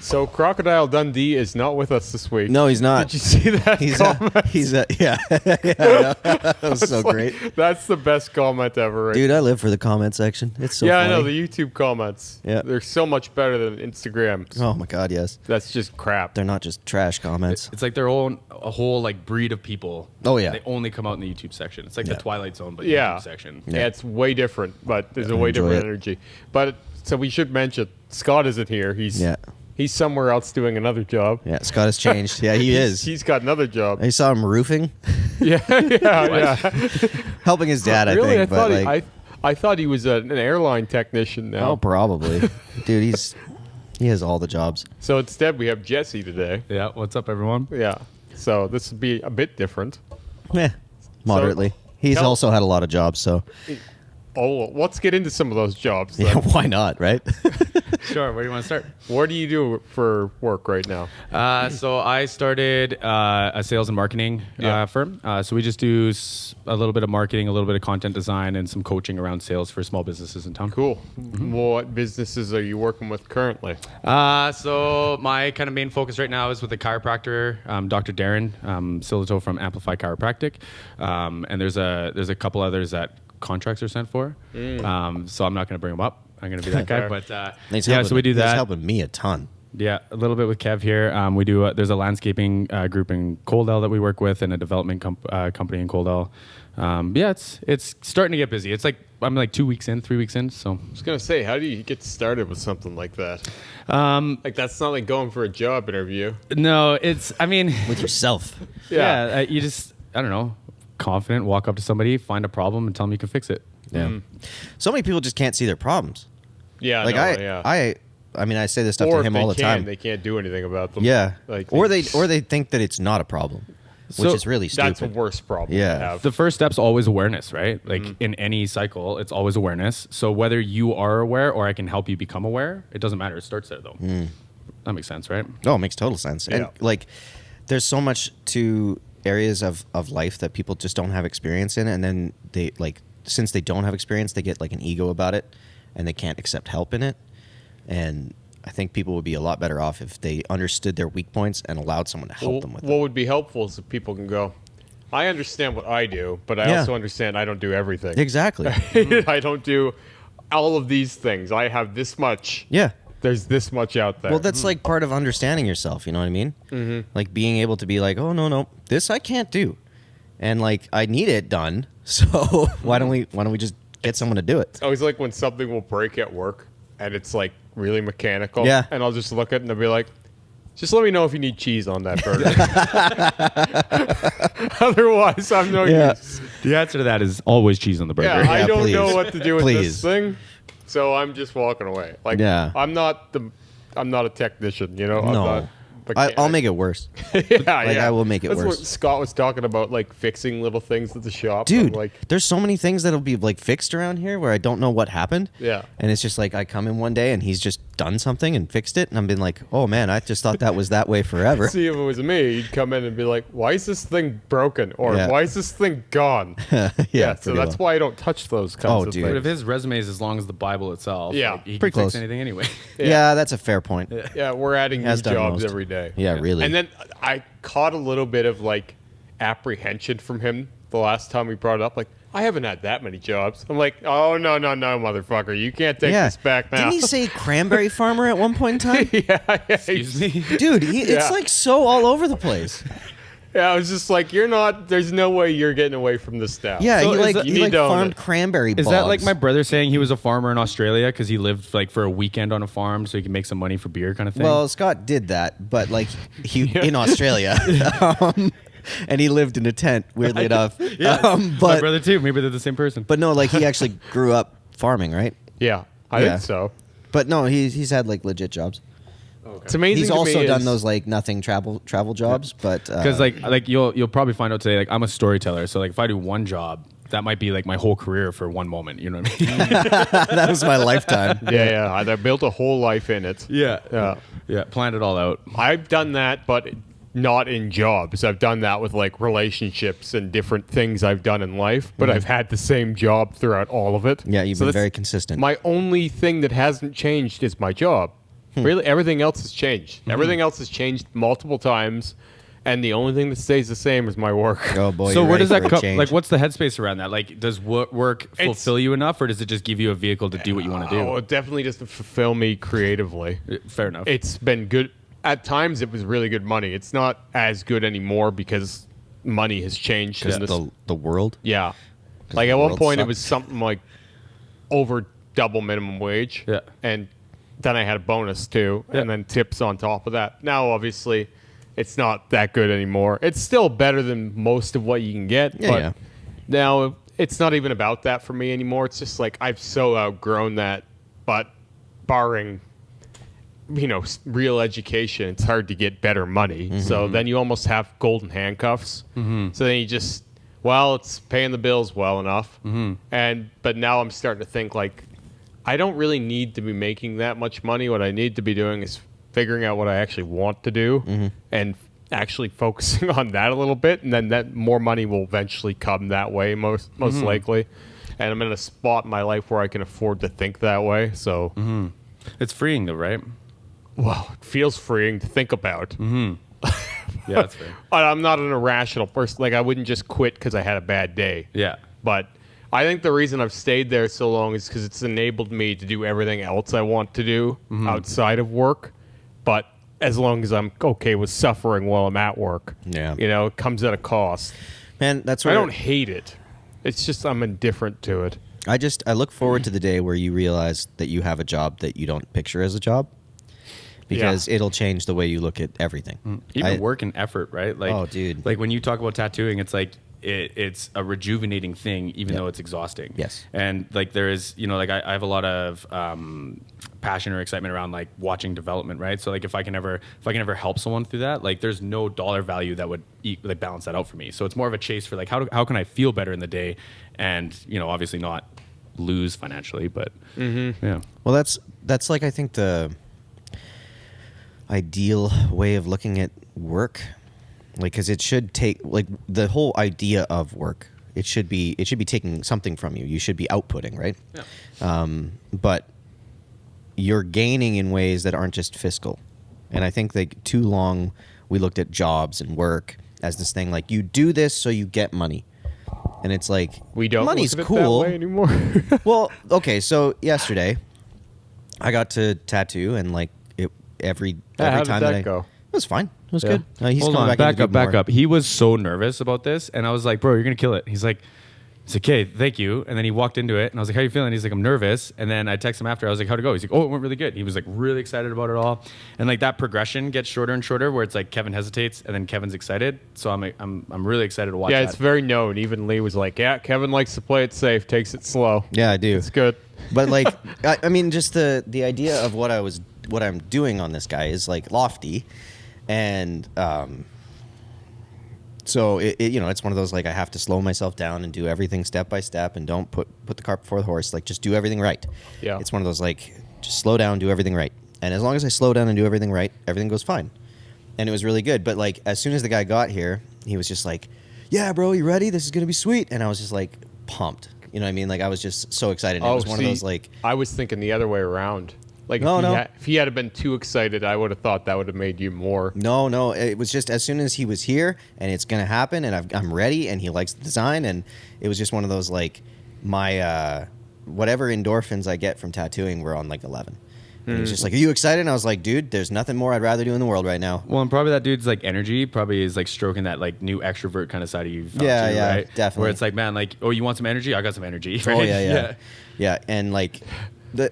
So Crocodile Dundee is not with us this week. No, he's not. Did you see that comment? Yeah. That was so great. That's the best comment ever. Right? Dude, I live for the comment section. It's so funny. I know, the YouTube comments. Yeah. They're so much better than Instagram. Oh, my God, yes. That's just crap. They're not just trash comments. It's like a whole like breed of people. Oh, yeah. They only come out in the YouTube section. It's like the Twilight Zone, but YouTube section. Yeah, it's way different, but there's a way different energy. But so we should mention, Scott isn't here. He's somewhere else doing another job. Yeah, Scott has changed. Yeah, he is. He's got another job. I saw him roofing. Yeah. Helping his dad, really? I think. I thought he was an airline technician now. Oh, probably. Dude, he has all the jobs. So instead, we have Jesse today. Yeah, what's up, everyone? Yeah. So this would be a bit different. Yeah, moderately. He's also had a lot of jobs, so. Oh, let's get into some of those jobs then. Yeah, why not, right? Sure, where do you want to start? What do you do for work right now? So I started a sales and marketing firm. So we just do a little bit of marketing, a little bit of content design, and some coaching around sales for small businesses in town. Cool. Mm-hmm. What businesses are you working with currently? So my kind of main focus right now is with a chiropractor, Dr. Darren Silito from Amplify Chiropractic. And there's a couple others that contracts are sent for. So I'm not going to bring them up. I'm going to be that guy. But so we do that. He's helping me a ton. Yeah, a little bit with Kev here. We do. There's a landscaping group in Coldell that we work with, and a development company in Coldell. It's starting to get busy. It's like I'm like 3 weeks in. So I was gonna say, how do you get started with something like that? Like that's not like going for a job interview. No, with yourself. Yeah, you just I don't know, confident. Walk up to somebody, find a problem, and tell them you can fix it. Yeah. So many people just can't see their problems. Yeah. Like I mean, I say this stuff to him all the time. They can't do anything about them. Yeah. Like or they think that it's not a problem, which is really stupid. That's the worst problem. Yeah. To have. The first step's always awareness, right? Like in any cycle, it's always awareness. So whether you are aware or I can help you become aware, it doesn't matter. It starts there though. That makes sense, right? Oh, it makes total sense. Yeah. And like, there's so much to areas of life that people just don't have experience in, and then they since they don't have experience, they get like an ego about it, and they can't accept help in it. And I think people would be a lot better off if they understood their weak points and allowed someone to help them with it. What would be helpful is if people can go, I understand what I do, but I also understand I don't do everything. Exactly. I don't do all of these things. I have this much. Yeah. There's this much out there. Well, that's like part of understanding yourself. You know what I mean? Mm-hmm. Like being able to be like, oh, no, this I can't do. And like, I need it done. So why don't we just get someone to do it? It's always like when something will break at work and it's like really mechanical. Yeah. And I'll just look at it and they'll be like, just let me know if you need cheese on that burger. Otherwise, I'm no use. The answer to that is always cheese on the burger. Yeah, I don't know what to do with Please. this thing, so I'm just walking away. Like, I'm not a technician, you know. No. I'll make it worse. I will make it worse. That's what Scott was talking about, like fixing little things at the shop. Dude, there's so many things that'll be like fixed around here where I don't know what happened. Yeah. And it's just like I come in one day and he's just done something and fixed it, and I'm being like, oh man, I just thought that was that way forever. See, if it was me, you'd come in and be like, why is this thing broken? Or why is this thing gone? So that's why I don't touch those kinds of things. But if his resume is as long as the Bible itself, he pretty can close. fix anything anyway. Yeah, that's a fair point. Yeah, we're adding new jobs every day. Yeah, really. And then I caught a little bit of like apprehension from him the last time we brought it up. Like, I haven't had that many jobs. I'm like, oh, no, motherfucker. You can't take this back now. Didn't he say cranberry farmer at one point in time? Excuse me? Dude, it's like so all over the place. Yeah, I was just like, there's no way you're getting away from this now. Yeah, so he farmed cranberry bogs. Is that like my brother saying he was a farmer in Australia because he lived like for a weekend on a farm so he could make some money for beer kind of thing? Well, Scott did that, but like in Australia. And he lived in a tent, weirdly enough. But my brother too. Maybe they're the same person. But no, like he actually grew up farming, right? Yeah, I think so. But no, he's had like legit jobs. Okay. It's amazing. He's also done those like nothing travel jobs, but because like you'll probably find out today, like I'm a storyteller, so like if I do one job, that might be like my whole career for one moment. You know what I mean? That was my lifetime. Yeah. I built a whole life in it. Yeah. Planned it all out. I've done that, but not in jobs. I've done that with like relationships and different things I've done in life, but I've had the same job throughout all of it. Yeah, you've been very consistent. My only thing that hasn't changed is my job. Really, everything else has changed. Everything else has changed multiple times, and the only thing that stays the same is my work. Oh boy! So you're where ready does that for a come? change. Like, what's the headspace around that? Like, does work fulfill you enough, or does it just give you a vehicle to do what you want to do? Oh, it definitely doesn't fulfill me creatively. Fair enough. It's been good. At times, it was really good money. It's not as good anymore because money has changed. Because in this, the world? yeah. Like the at one world point, it sucks. was something like over double minimum wage. Yeah. And then I had a bonus too, and then tips on top of that. Now, obviously, it's not that good anymore. It's still better than most of what you can get, Yeah, but yeah. now it's not even about that for me anymore. It's just like I've so outgrown that. But barring, real education, it's hard to get better money. Mm-hmm. So then you almost have golden handcuffs. So then you just, it's paying the bills well enough. But now I'm starting to think like, I don't really need to be making that much money. What I need to be doing is figuring out what I actually want to do and actually focusing on that a little bit. And then that more money will eventually come that way, most likely. And I'm in a spot in my life where I can afford to think that way. So, It's freeing, though, right? well, it feels freeing to think about. Yeah, that's fair. But I'm not an irrational person. Like, I wouldn't just quit because I had a bad day. Yeah. But I think the reason I've stayed there so long is because it's enabled me to do everything else I want to do outside of work. But as long as I'm okay with suffering while I'm at work, Yeah. it comes at a cost. Man, that's I where don't hate it. It's just I'm indifferent to it. I look forward to the day where you realize that you have a job that you don't picture as a job, because it'll change the way you look at everything. Even work and effort, right? Like, Oh, dude. Like when you talk about tattooing, it's like it's a rejuvenating thing, even though it's exhausting. Yes. And like there is, like I have a lot of passion or excitement around like watching development, right? So like if I can ever help someone through that, like there's no dollar value that would balance that out for me. So it's more of a chase for like how can I feel better in the day, and obviously not lose financially, but yeah. Well, that's like I think the ideal way of looking at work, like because it should take like the whole idea of work. It should be taking something from you. You should be outputting, right? Yeah. But you're gaining in ways that aren't just fiscal. And I think like too long we looked at jobs and work as this thing like you do this so you get money. And it's like We don't money's look at cool. it that way anymore. Well, okay, so yesterday I got to tattoo, and like every how did time that I go? It was fine. It was Yeah. good. He's Hold coming on, back in to do back more. up. He was so nervous about this, and I was like, "Bro, you're gonna kill it." He's like, "Okay, thank you." And then he walked into it, and I was like, "How you feeling?" He's like, "I'm nervous." And then I texted him after. I was like, "How'd it go?" He's like, "Oh, it went really good." He was like really excited about it all, and like that progression gets shorter and shorter, where it's like Kevin hesitates, and then Kevin's excited. So I'm really excited to watch. Yeah, that. it's very known. Even Lee was like, "Yeah, Kevin likes to play it safe, takes it slow." Yeah, I do. It's good. But like I mean just the idea of what I'm doing on this guy is like lofty, and so it's one of those like I have to slow myself down and do everything step by step, and don't put the cart before the horse. Like just do everything right. Yeah. It's one of those like just slow down, do everything right. And as long as I slow down and do everything right, everything goes fine. And it was really good. But like as soon as the guy got here, he was just like, "Yeah, bro, you ready? This is gonna be sweet." And I was just like pumped. You know what I mean? Like I was just so excited. And it was one of those like I was thinking the other way around. Like No, no. if he had been too excited, I would have thought that would have made you more. No. It was just as soon as he was here and it's going to happen and I'm ready and he likes the design, and it was just one of those like my whatever endorphins I get from tattooing were on like 11. And he was just like, "Are you excited?" And I was like, "Dude, there's nothing more I'd rather do in the world right now." Well, and probably that dude's like energy probably is like stroking that like new extrovert kind of side of you. Yeah, too, yeah, right? definitely. Where it's like, man, like, oh, you want some energy? I got some energy. Right? Oh yeah. And like the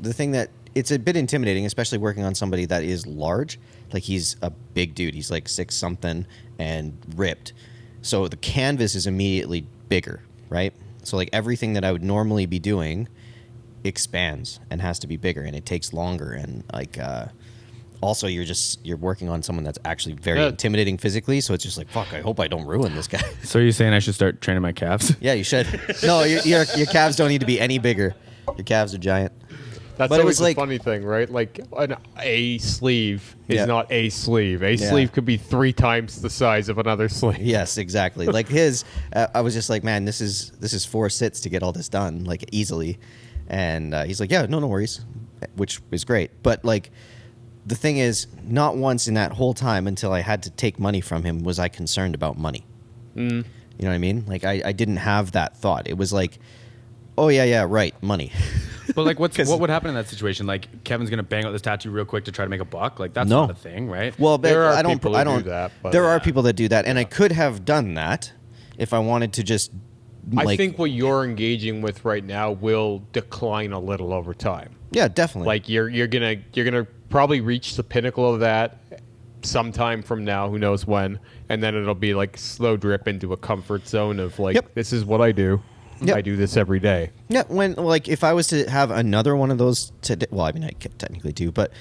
thing that it's a bit intimidating, especially working on somebody that is large. Like he's a big dude. He's like 6 something and ripped. So the canvas is immediately bigger, right? So like everything that I would normally be doing expands and has to be bigger, and it takes longer, and like also you're working on someone that's actually very intimidating physically, so it's just like, fuck, I hope I don't ruin this guy. So are you saying I should start training my calves? Yeah, you should. No, your calves don't need to be any bigger. Your calves are giant. That's But it always was like- the funny thing, right? Like an A sleeve is Yeah. not a sleeve. A Yeah. sleeve could be 3 times the size of another sleeve. Yes, exactly. Like his, I was just like, man, this is 4 sits to get all this done, like easily. And he's like, yeah, no worries, which is great. But like the thing is, not once in that whole time until I had to take money from him was I concerned about money. You know what I mean? Like, I didn't have that thought. It was like, oh, yeah, right, money. But like, what would happen in that situation? Like, Kevin's gonna bang out this tattoo real quick to try to make a buck. Like, that's No. not a thing, right? Well, but There are I don't. people I who don't. do that, but- there are people that do that, and I could have done that if I wanted to just. I Like, think what you're engaging with right now will decline a little over time. yeah, definitely. Like you're gonna probably reach the pinnacle of that sometime from now, who knows when, and then it'll be like slow drip into a comfort zone of like, Yep. this is what I do. Yep. I do this every day. Yeah, when like if I was to have another one of those today, well, I mean I could technically do, but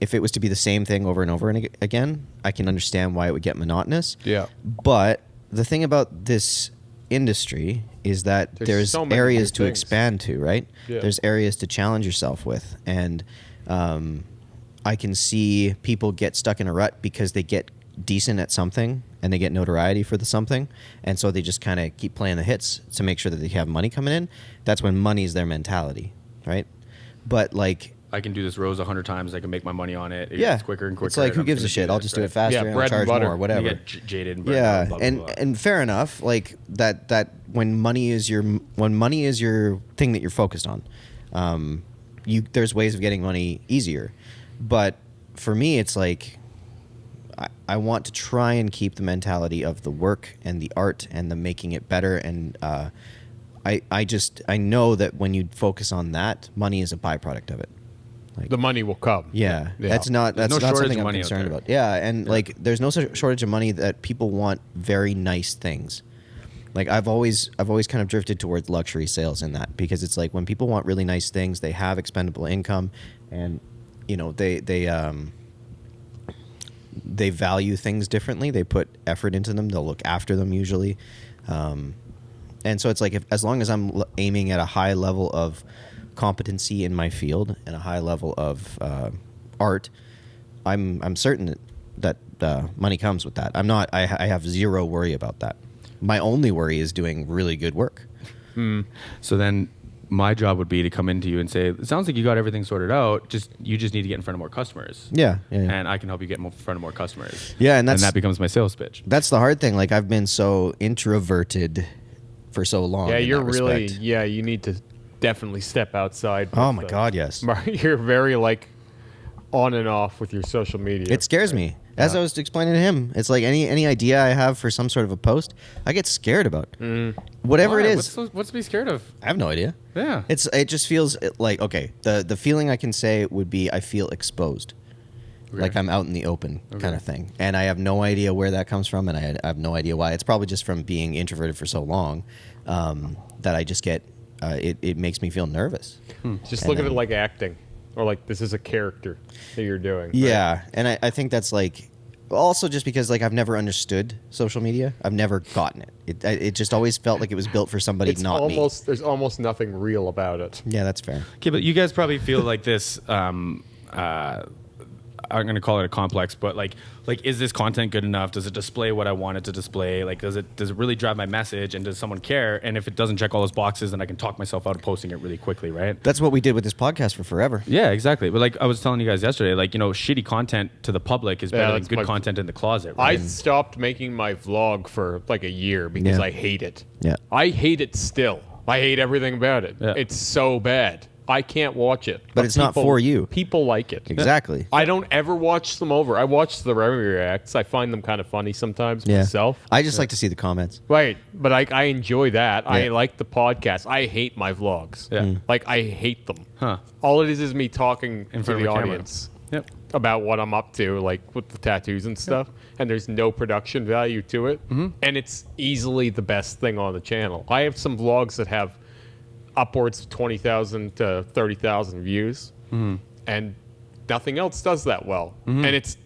if it was to be the same thing over and over and again, I can understand why it would get monotonous. Yeah. But the thing about this industry is that there's so many areas new to things. expand to, right? Yeah. There's areas to challenge yourself with, and I can see people get stuck in a rut because they get decent at something and they get notoriety for the something, and so they just kind of keep playing the hits to make sure that they have money coming in. That's when money's their mentality, right? But like, I can do this rose 100 times. I can make my money on it. It yeah, gets quicker and quicker. it's like, and who I'm gives gonna a shit? do I'll this, just do it right? faster Yeah, and I'll bread and charge butter. more, You whatever. get jaded and Yeah, blah, blah, and blah, blah. and fair enough. Like that when money is your thing that you're focused on, there's ways of getting money easier, but for me, it's like I want to try and keep the mentality of the work and the art and the making it better, and I know that when you focus on that, money is a byproduct of it. The money will come. Yeah, Yeah. that's not no shortage something of I'm money out concerned there. about. Yeah, and like there's no shortage of money that people want very nice things. Like I've always kind of drifted towards luxury sales in that, because it's like when people want really nice things, they have expendable income, and you know they value things differently. They put effort into them. They'll look after them usually, and so it's like as long as I'm aiming at a high level of competency in my field and a high level of art, I'm certain that money comes with that. I have zero worry about that. My only worry is doing really good work. So then my job would be to come into you and say, it sounds like you got everything sorted out. You just need to get in front of more customers. Yeah. And I can help you get in front of more customers. Yeah, and that becomes my sales pitch. That's the hard thing. Like I've been so introverted for so long. Yeah, in you're that really. respect. Yeah, you need to definitely step outside. Oh with my the- God, yes. You're very like on and off with your social media. It scares me. As I was explaining to him, it's like any idea I have for some sort of a post, I get scared about. Whatever Why? it is. What's to be scared of? I have no idea. Yeah. It just feels like, okay, the feeling I can say would be I feel exposed. Okay. Like I'm out in the open kind of thing. And I have no idea where that comes from, and I have no idea why. It's probably just from being introverted for so long that I just get, it makes me feel nervous. Just And look at then- it like acting, or like this is a character that you're doing. right? Yeah, and I think that's like also just because like I've never understood social media. I've never gotten it. It just always felt like it was built for somebody, It's not almost there's almost nothing real about it. me. Yeah, that's fair. Okay, but you guys probably feel like this. I'm going to call it a complex, but like, is this content good enough? Does it display what I want it to display? Like, does it really drive my message? And does someone care? And if it doesn't check all those boxes, then I can talk myself out of posting it really quickly, right? That's what we did with this podcast for forever. Yeah, exactly. But like I was telling you guys yesterday, like, shitty content to the public is Yeah, better than that's good my- content in the closet, I right? stopped making my vlog for like a year because Yeah. I hate it. Yeah. I hate it still. I hate everything about it. Yeah. It's so bad. I can't watch it. But it's not for you. People like it. Exactly. I don't ever watch them over. I watch the Remy reacts. I find them kind of funny sometimes Yeah. myself. I just like to see the comments. Right, but I enjoy that. I Yeah. like the podcast. I hate my vlogs. Yeah. Like I hate them. Huh. All it is me talking In to front the of a camera. audience Yep. about what I'm up to, like with the tattoos and stuff. And there's no production value to it. And it's easily the best thing on the channel. I have some vlogs that have upwards of 20,000 to 30,000 views, and nothing else does that well. And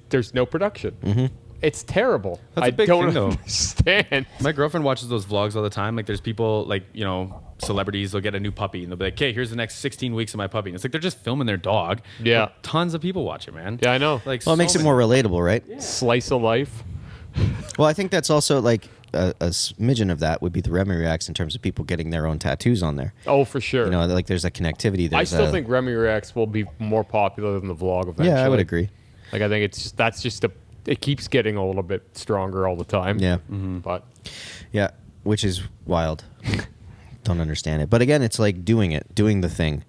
there's no production. It's terrible. That's a I big don't thing, though. understand. My girlfriend watches those vlogs all the time. Like, there's people, like, you know, celebrities, they'll get a new puppy and they'll be like, okay, here's the next 16 weeks of my puppy. And it's like they're just filming their dog. Yeah. But tons of people watch it, man. Yeah, I know. Like, Well, it makes so it more relatable, right? Slice of life. Well, I think that's also like a smidgen of that would be the Remy Reacts in terms of people getting their own tattoos on there. Oh, for sure. You know, like there's a connectivity. I still think Remy Reacts will be more popular than the vlog eventually. Yeah, I would agree. Like, I think it keeps getting a little bit stronger all the time. Yeah. But Yeah, which is wild. Don't understand it. But again, it's like doing the thing.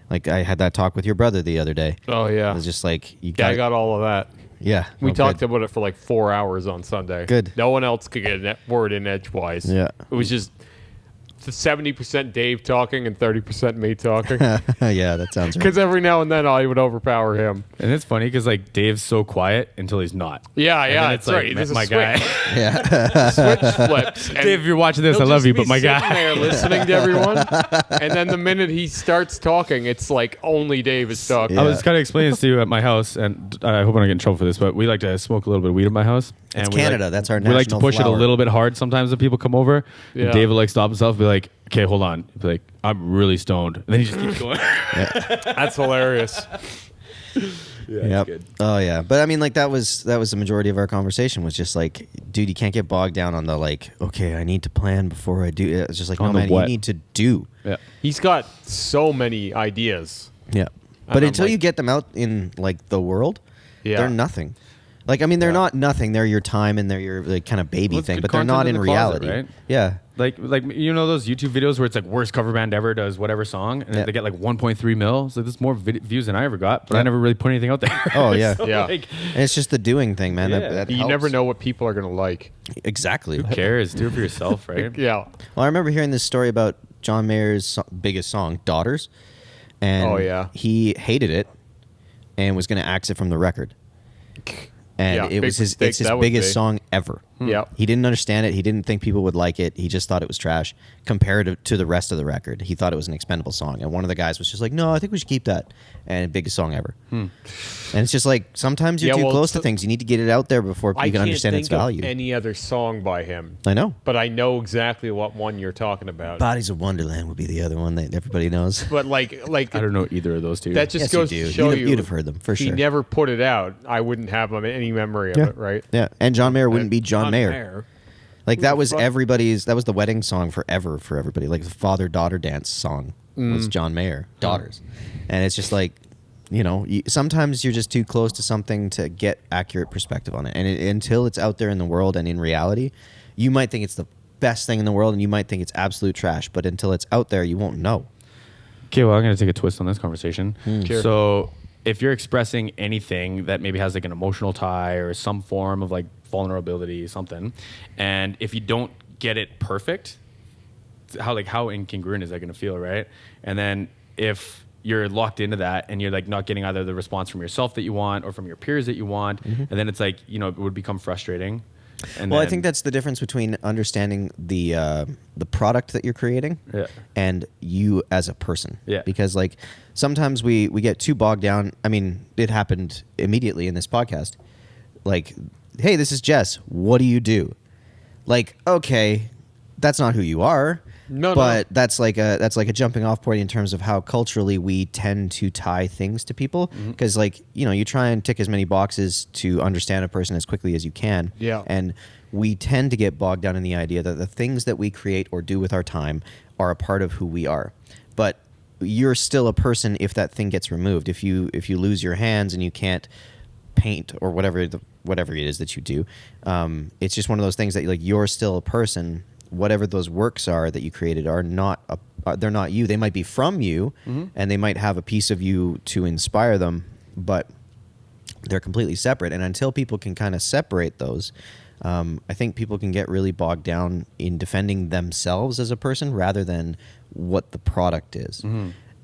Like I had that talk with your brother the other day. oh yeah, It was just like you I got all of that. Yeah. We no, talked good. about it for like 4 hours on Sunday. Good. No one else could get a word in edgewise. Yeah. It was just 70% Dave talking and 30% me talking. Yeah, that sounds right. Because every now and then I would overpower him. And it's funny because like Dave's so quiet until he's not. Yeah, And yeah, then that's like, right. There's a my switch. guy. Yeah. Switch flips. And Dave, if you're watching this, I he'll love just you, be but my sitting guy. there listening to everyone, and then the minute he starts talking, it's like only Dave is talking. Yeah. I was kind of explaining this to you at my house, and I hope I don't get in trouble for this, but we like to smoke a little bit of weed at my house. It's And we Canada. Like, That's our we like to national push it flower. a little bit hard sometimes when people come over. Yeah. And David like stop himself and be like, okay, hold on. He'd be like, I'm really stoned. And then he just keeps going. That's hilarious. Yep. Oh yeah, but I mean, like that was the majority of our conversation was just like, dude, you can't get bogged down on the like, okay, I need to plan before I do. It's just like, On no the man, what? you need to do. Yeah. He's got so many ideas. Yeah, And but I'm until like- you get them out in like the world, Yeah. they're nothing. Like I mean, they're Yeah. not nothing. They're your time and they're your like kind of baby Well, it's thing, good but they're content not in in the closet, reality. right? Yeah. Like you know those YouTube videos where it's like worst cover band ever does whatever song and Yeah. they get like 1.3 mil. So there's more views than I ever got, but Yeah. I never really put anything out there. Oh, yeah. So, Yeah. like, And it's just the doing thing, man. Yeah. That You helps. never know what people are going to like. Exactly. who cares? Do it for yourself, right? Yeah. Well, I remember hearing this story about John Mayer's biggest song, "Daughters," and Oh, yeah. he hated it and was going to axe it from the record. And Yeah, it big was his mistake it's his that would biggest be. song ever. Yeah. He didn't understand it. He didn't think people would like it. He just thought it was trash compared to the rest of the record. He thought it was an expendable song. And one of the guys was just like, "No, I think we should keep that." And biggest song ever. And it's just like sometimes you're Yeah, too well, close to so- things. You need to get it out there before I you can can't understand think its value. of any other song by him, I know. but I know exactly what one you're talking about. Bodies of Wonderland would be the other one that everybody knows. But like I don't know either of those two. that just Yes, goes you do. to show You'd have heard them, for He sure. never put it out. I wouldn't have any memory of Yeah. it, right? Yeah, and John Mayer wouldn't be John Mayer. Like that was fuck? that was the wedding song forever for everybody. Like the father-daughter dance song was John Mayer, Daughters. And it's just like, you know, sometimes you're just too close to something to get accurate perspective on it. And until it's out there in the world and in reality, you might think it's the best thing in the world and you might think it's absolute trash, but until it's out there, you won't know. Okay, well, I'm going to take a twist on this conversation. Sure. So, if you're expressing anything that maybe has like an emotional tie or some form of like vulnerability, something, and if you don't get it perfect, how incongruent is that going to feel, right? And then if you're locked into that and you're like not getting either the response from yourself that you want or from your peers that you want, and then it's like, you know, it would become frustrating. And Well, I then- think that's the difference between understanding the product that you're creating Yeah. and you as a person. Yeah. Because like sometimes we get too bogged down. I mean, it happened immediately in this podcast. Like, hey, this is Jess. What do you do? Like, okay, that's not who you are. No, but that's like a jumping off point in terms of how culturally we tend to tie things to people. Because like, you know, you try and tick as many boxes to understand a person as quickly as you can. Yeah. And we tend to get bogged down in the idea that the things that we create or do with our time are a part of who we are. But you're still a person if that thing gets removed. If you lose your hands and you can't paint or whatever it is that you do, it's just one of those things that like you're still a person. Whatever those works are that you created are not they're not you. They might be from you, and they might have a piece of you to inspire them, but they're completely separate. And until people can kind of separate those, I think people can get really bogged down in defending themselves as a person rather than what the product is,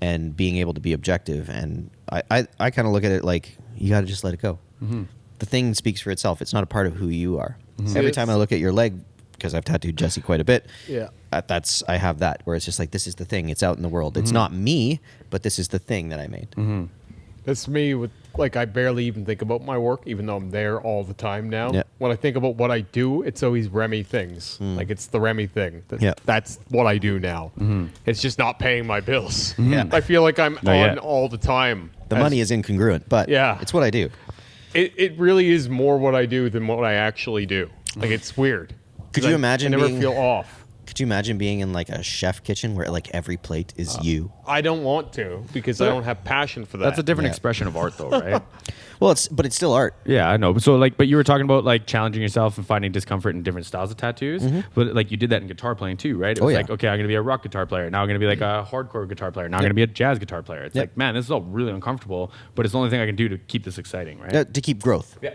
and being able to be objective. And I kind of look at it like you got to just let it go. The thing speaks for itself. It's not a part of who you are. Every time I look at your leg, because I've tattooed Jesse quite a bit. Yeah. I have that where it's just like, this is the thing. It's out in the world. It's not me, but this is the thing that I made. That's me with like I barely even think about my work, even though I'm there all the time now. Yeah. When I think about what I do, it's always Remy things. Like it's the Remy thing. Yeah. That's what I do now. It's just not paying my bills. Yeah. I feel like I'm on yet. all the time. The money is incongruent, but Yeah. it's what I do. It really is more what I do than what I actually do. Like it's weird. Could you imagine I never being, feel off. Could you imagine being in like a chef kitchen where like every plate is you? I don't want to because I don't have passion for that. That's a different Yeah. expression of art, though, right? Well, but it's still art. Yeah, I know. So but you were talking about like challenging yourself and finding discomfort in different styles of tattoos. But like you did that in guitar playing too, right? It was yeah. like, okay, I'm gonna be a rock guitar player. Now I'm gonna be like a hardcore guitar player. Now I'm gonna be a jazz guitar player. It's like, man, this is all really uncomfortable, but it's the only thing I can do to keep this exciting, right? To keep growth. Yeah.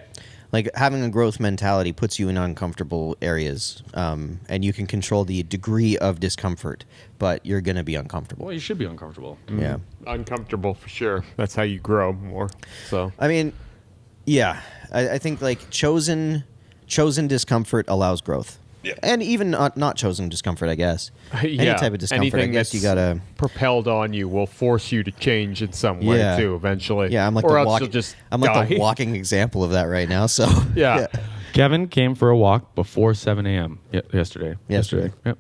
Like having a growth mentality puts you in uncomfortable areas, and you can control the degree of discomfort, but you're gonna be uncomfortable. Well, you should be uncomfortable. Yeah. Uncomfortable for sure. That's how you grow more. So I mean, yeah, I think like chosen discomfort allows growth. Yeah. And even not chosen discomfort, I guess. yeah, Any type of discomfort, anything I guess you that's gotta. propelled on you will force you to change in some way Yeah. too. Eventually, Yeah, I'm like or the else you'll just die. walking example of that right now. So Yeah. Kevin came for a walk before 7 a.m. Yesterday. Yesterday. Yep.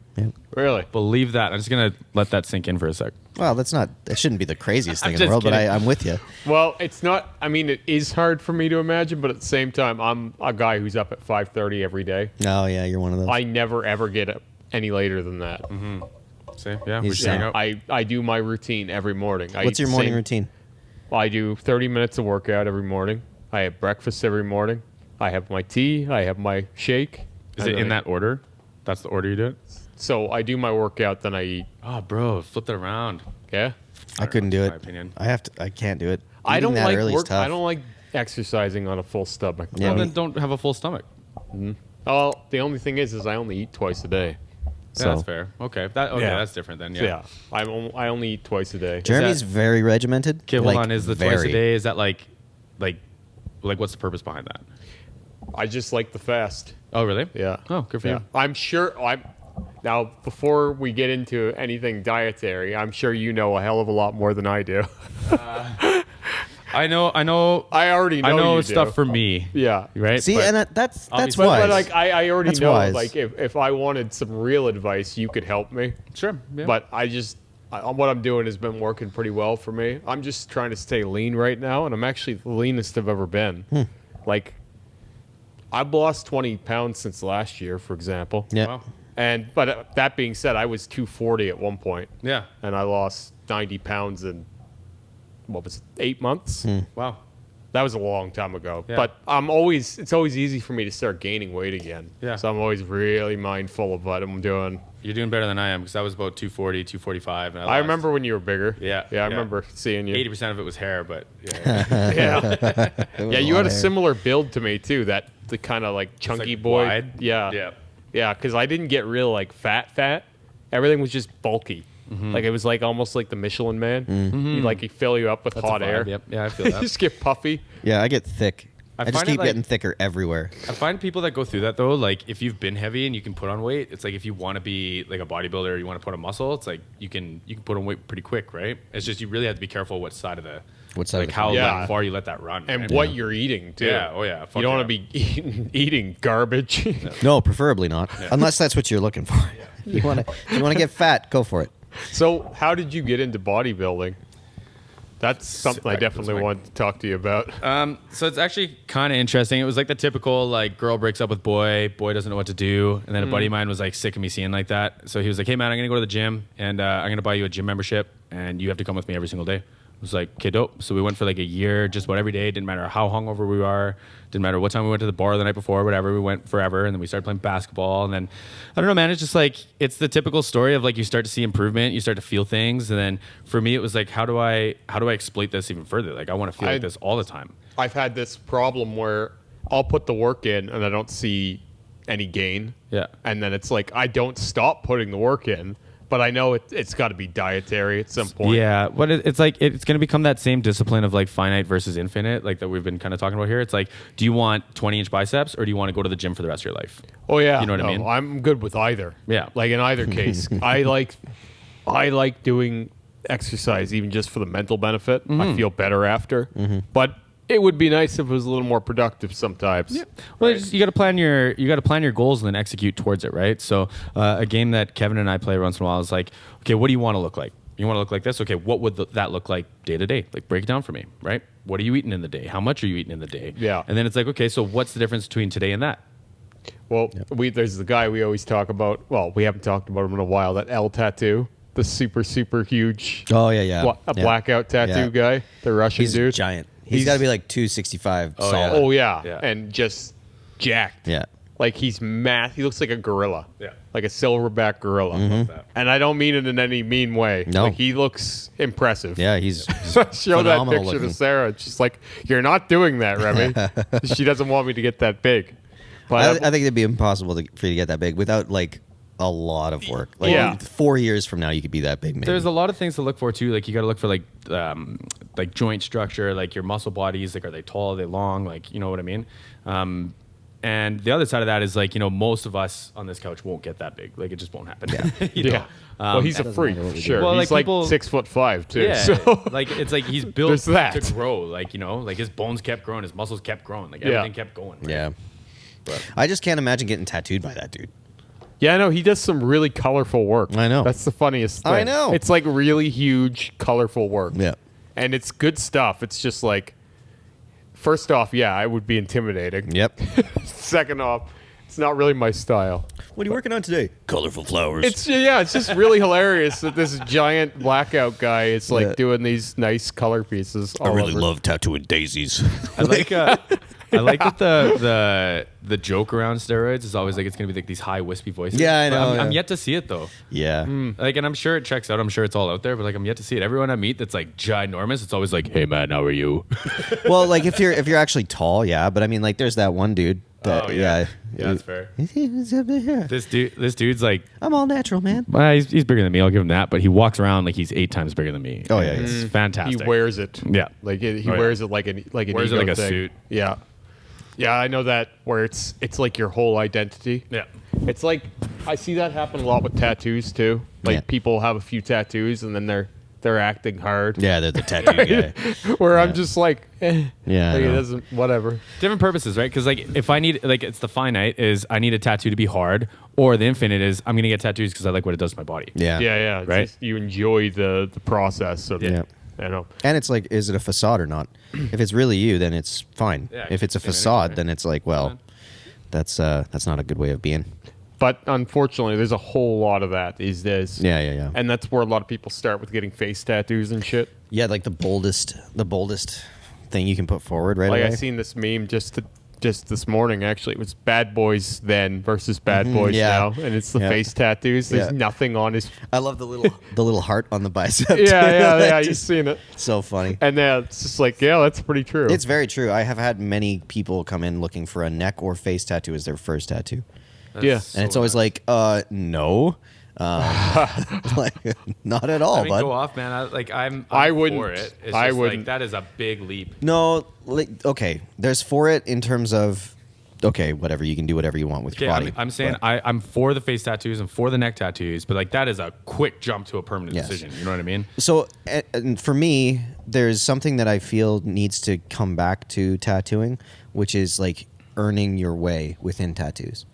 Really. Believe that. I'm just gonna let that sink in for a sec. Well, that shouldn't be the craziest thing I'm in the just world, but kidding. I'm with you. Well, it's not. I mean, it is hard for me to imagine, but at the same time, I'm a guy who's up at 5:30 every day. Oh yeah, you're one of those. I never ever get up any later than that. See? Yeah. He's we should saying- hang out. I do my routine every morning. I What's eat your the morning same- routine? I do 30 minutes of workout every morning. I have breakfast every morning. I have my tea. I have my shake. Is and it then in that order? That's the order you do it? So I do my workout, then I eat. Oh, bro, flip that around. Yeah. I couldn't do That's it. my opinion. I can't do it. I Eating don't that like early is work. tough. I don't like exercising on a full stomach. Yeah, Well, me- then don't have a full stomach. Oh, the only thing is I only eat twice a day. Yeah, So- that's fair. Okay. That's different then. Yeah. Yeah. I only eat twice a day. Jeremy's very regimented. Okay, hold like, on. Is the twice a day, is that like what's the purpose behind that? I just like the fast. Oh, really? Yeah. Oh, good for Yeah. you. I'm sure. Now, before we get into anything dietary, I'm sure you know a hell of a lot more than I do. I know. I already know. I know you stuff do. for me. Yeah. Right? See, But- and that's obviously- wise. But like I already That's know. wise. Like if I wanted some real advice, you could help me. Sure. Yeah. But what I'm doing has been working pretty well for me. I'm just trying to stay lean right now, and I'm actually the leanest I've ever been. Like, I've lost 20 pounds since last year, for example. yeah. Wow. But that being said, I was 240 at one point, Yeah. and I lost 90 pounds in what was it, 8 months. Wow. That was a long time ago. Yeah. But it's always easy for me to start gaining weight again. Yeah. So I'm always really mindful of what I'm doing. You're doing better than I am because I was about 240, 245. And I remember when you were bigger. Yeah. Yeah, I remember seeing you. 80% of it was hair, but yeah. Yeah. Yeah, you had a hair. similar build to me too. The kind of like chunky like boy. wide? Yeah. Yeah. Yeah, because I didn't get real like fat. Everything was just bulky. Mm-hmm. Like it was like almost like the Michelin Man. He'd fill you up with That's a hot air. vibe, yep. Yeah, I feel You that. just get puffy. Yeah, I get thick. I I just find it keep like- getting thicker everywhere. I find people that go through that though, like if you've been heavy and you can put on weight, it's like if you want to be like a bodybuilder or you want to put on muscle, it's like you can put on weight pretty quick, right? It's just you really have to be careful what side of the What side of like the- how Yeah. far you let that run. And right? what you're eating too. Yeah, oh yeah, You fuck don't want yeah. to be eating garbage. No, preferably not. Unless that's what you're looking for. You want to get fat, go for it. So, how did you get into bodybuilding? That's something I back, definitely that's wanted to talk to you about. So it's actually kind of interesting. It was like the typical like girl breaks up with boy doesn't know what to do, and then a buddy of mine was like sick of me seeing like that. So he was like, "Hey man, I'm gonna go to the gym and I'm gonna buy you a gym membership, and you have to come with me every single day." I was like, "Okay, dope." So we went for like a year, just about every day. Didn't matter how hungover we are. Didn't matter what time we went to the bar the night before, whatever. We went forever, and then we started playing basketball. And then I don't know, man. It's just like it's the typical story of like you start to see improvement, you start to feel things, and then for me it was like, how do I exploit this even further? Like I want to feel like this all the time. I've had this problem where I'll put the work in and I don't see any gain. Yeah. And then it's like I don't stop putting the work in, but I know it's got to be dietary at some point. Yeah, but it's like it's going to become that same discipline of like finite versus infinite, like that we've been kind of talking about here. It's like, do you want 20-inch biceps or do you want to go to the gym for the rest of your life? Oh yeah. You know what I No, mean? I'm good with either. Yeah. Like in either case, I like doing exercise even just for the mental benefit. I feel better after. But it would be nice if it was a little more productive sometimes. Yeah. Well, you got to plan your goals and then execute towards it, right? So a game that Kevin and I play once in a while is like, okay, what do you want to look like? You want to look like this? Okay, what would that look like day to day? Like break it down for me, right? What are you eating in the day? How much are you eating in the day? Yeah. And then it's like, okay, so what's the difference between today and that? Well, there's the guy we always talk about. Well, we haven't talked about him in a while. That L tattoo, the super huge. Oh yeah. Blackout tattoo guy, the Russian He's dude. giant. He's got to be like 265 Oh, solid. Oh yeah. Yeah. And just jacked. Yeah. Like he's He looks like a gorilla. Yeah. Like a silverback gorilla. Love that. And I don't mean it in any mean way. No. Like he looks impressive. Yeah, he's Show that phenomenal picture looking. to Sarah. She's like, "You're not doing that, Remy." She doesn't want me to get that big. But I think it'd be impossible for you to get that big without like a lot of work. Like Yeah. 4 years from now, you could be that big. Maybe. There's a lot of things to look for too. Like you got to look for like joint structure, like your muscle bodies. Like are they tall? Are they long? Like you know what I mean. And the other side of that is like most of us on this couch won't get that big. Like it just won't happen. Yeah. You know? yeah. Well, he's a doesn't freak, matter what we do. sure. Well, He's like, like people- 6'5" too. Yeah, So like it's like he's built There's that. to grow. Like like his bones kept growing, his muscles kept growing, like Yeah. everything kept going. Right? Yeah. But I just can't imagine getting tattooed by that dude. yeah, I know he does some really colorful work. I know. That's the funniest thing. I know. It's like really huge, colorful work. Yeah. And it's good stuff. It's just like, first off, yeah, it would be intimidating. Yep. Second off, it's not really my style. What are you working on today? Colorful flowers. It's just really hilarious that this giant blackout guy is like Yeah. doing these nice color pieces. all over. tattooing daisies. I like I like that the joke around steroids is always like it's gonna be like these high wispy voices. Yeah, I But know, I'm yeah. yet to see it though. Yeah. Like, and I'm sure it checks out. I'm sure it's all out there, but like I'm yet to see it. Everyone I meet that's like ginormous, it's always like, "Hey man, how are you?" Well, like if you're actually tall, yeah. But I mean, like there's that one dude. That, Oh, yeah. Yeah, that's fair. I'm This dude's like, all natural, man. well, he's bigger than me. I'll give him that. But he walks around like he's 8 times bigger than me. Oh, yeah, it's He fantastic. wears it. Yeah. Like he Oh, yeah. wears it like an Wears it ego like a thing. suit. Yeah. Yeah, I know that where it's like your whole identity. Yeah. It's like I see that happen a lot with tattoos too. Like Yeah. people have a few tattoos and then they're acting hard. Yeah, they're the tattoo guy. Where I'm just like, Yeah, I like it know. doesn't whatever. Different purposes, right? Because like if I need like it's the finite is I need a tattoo to be hard, or the infinite is I'm gonna get tattoos because I like what it does to my body. Yeah. Yeah. It's Right. just you enjoy the process of Yeah. you know. And it's like, is it a facade or not? If it's really you, then it's fine. Yeah, if it's a same energy, facade, right? then it's like, well, that's not a good way of being. But unfortunately, there's a whole lot of that these days. Yeah. And that's where a lot of people start with getting face tattoos and shit. Yeah, like the boldest thing you can put forward right Like away. I seen this meme just this morning. Actually, it was Bad Boys then versus Bad Boys yeah. now, and it's the Yeah. face tattoos. There's Yeah. nothing on his. I love the little heart on the bicep. Yeah. You've Just seen it, so funny. and it's just like, yeah, that's pretty true. It's very true. I have had many people come in looking for a neck or face tattoo as their first tattoo. Yeah. And it's always like, no. Like, not at all, I mean, bud. go off, man. I'm I wouldn't- for it. It's I just wouldn't. Like, that is a big leap. No, like, okay. There's for it in terms of, okay, whatever. You can do whatever you want with your Okay, body. I'm saying but- I'm for the face tattoos and for the neck tattoos, but like that is a quick jump to a permanent Yes. decision. You know what I mean? So, and for me, there's something that I feel needs to come back to tattooing, which is like earning your way within tattoos.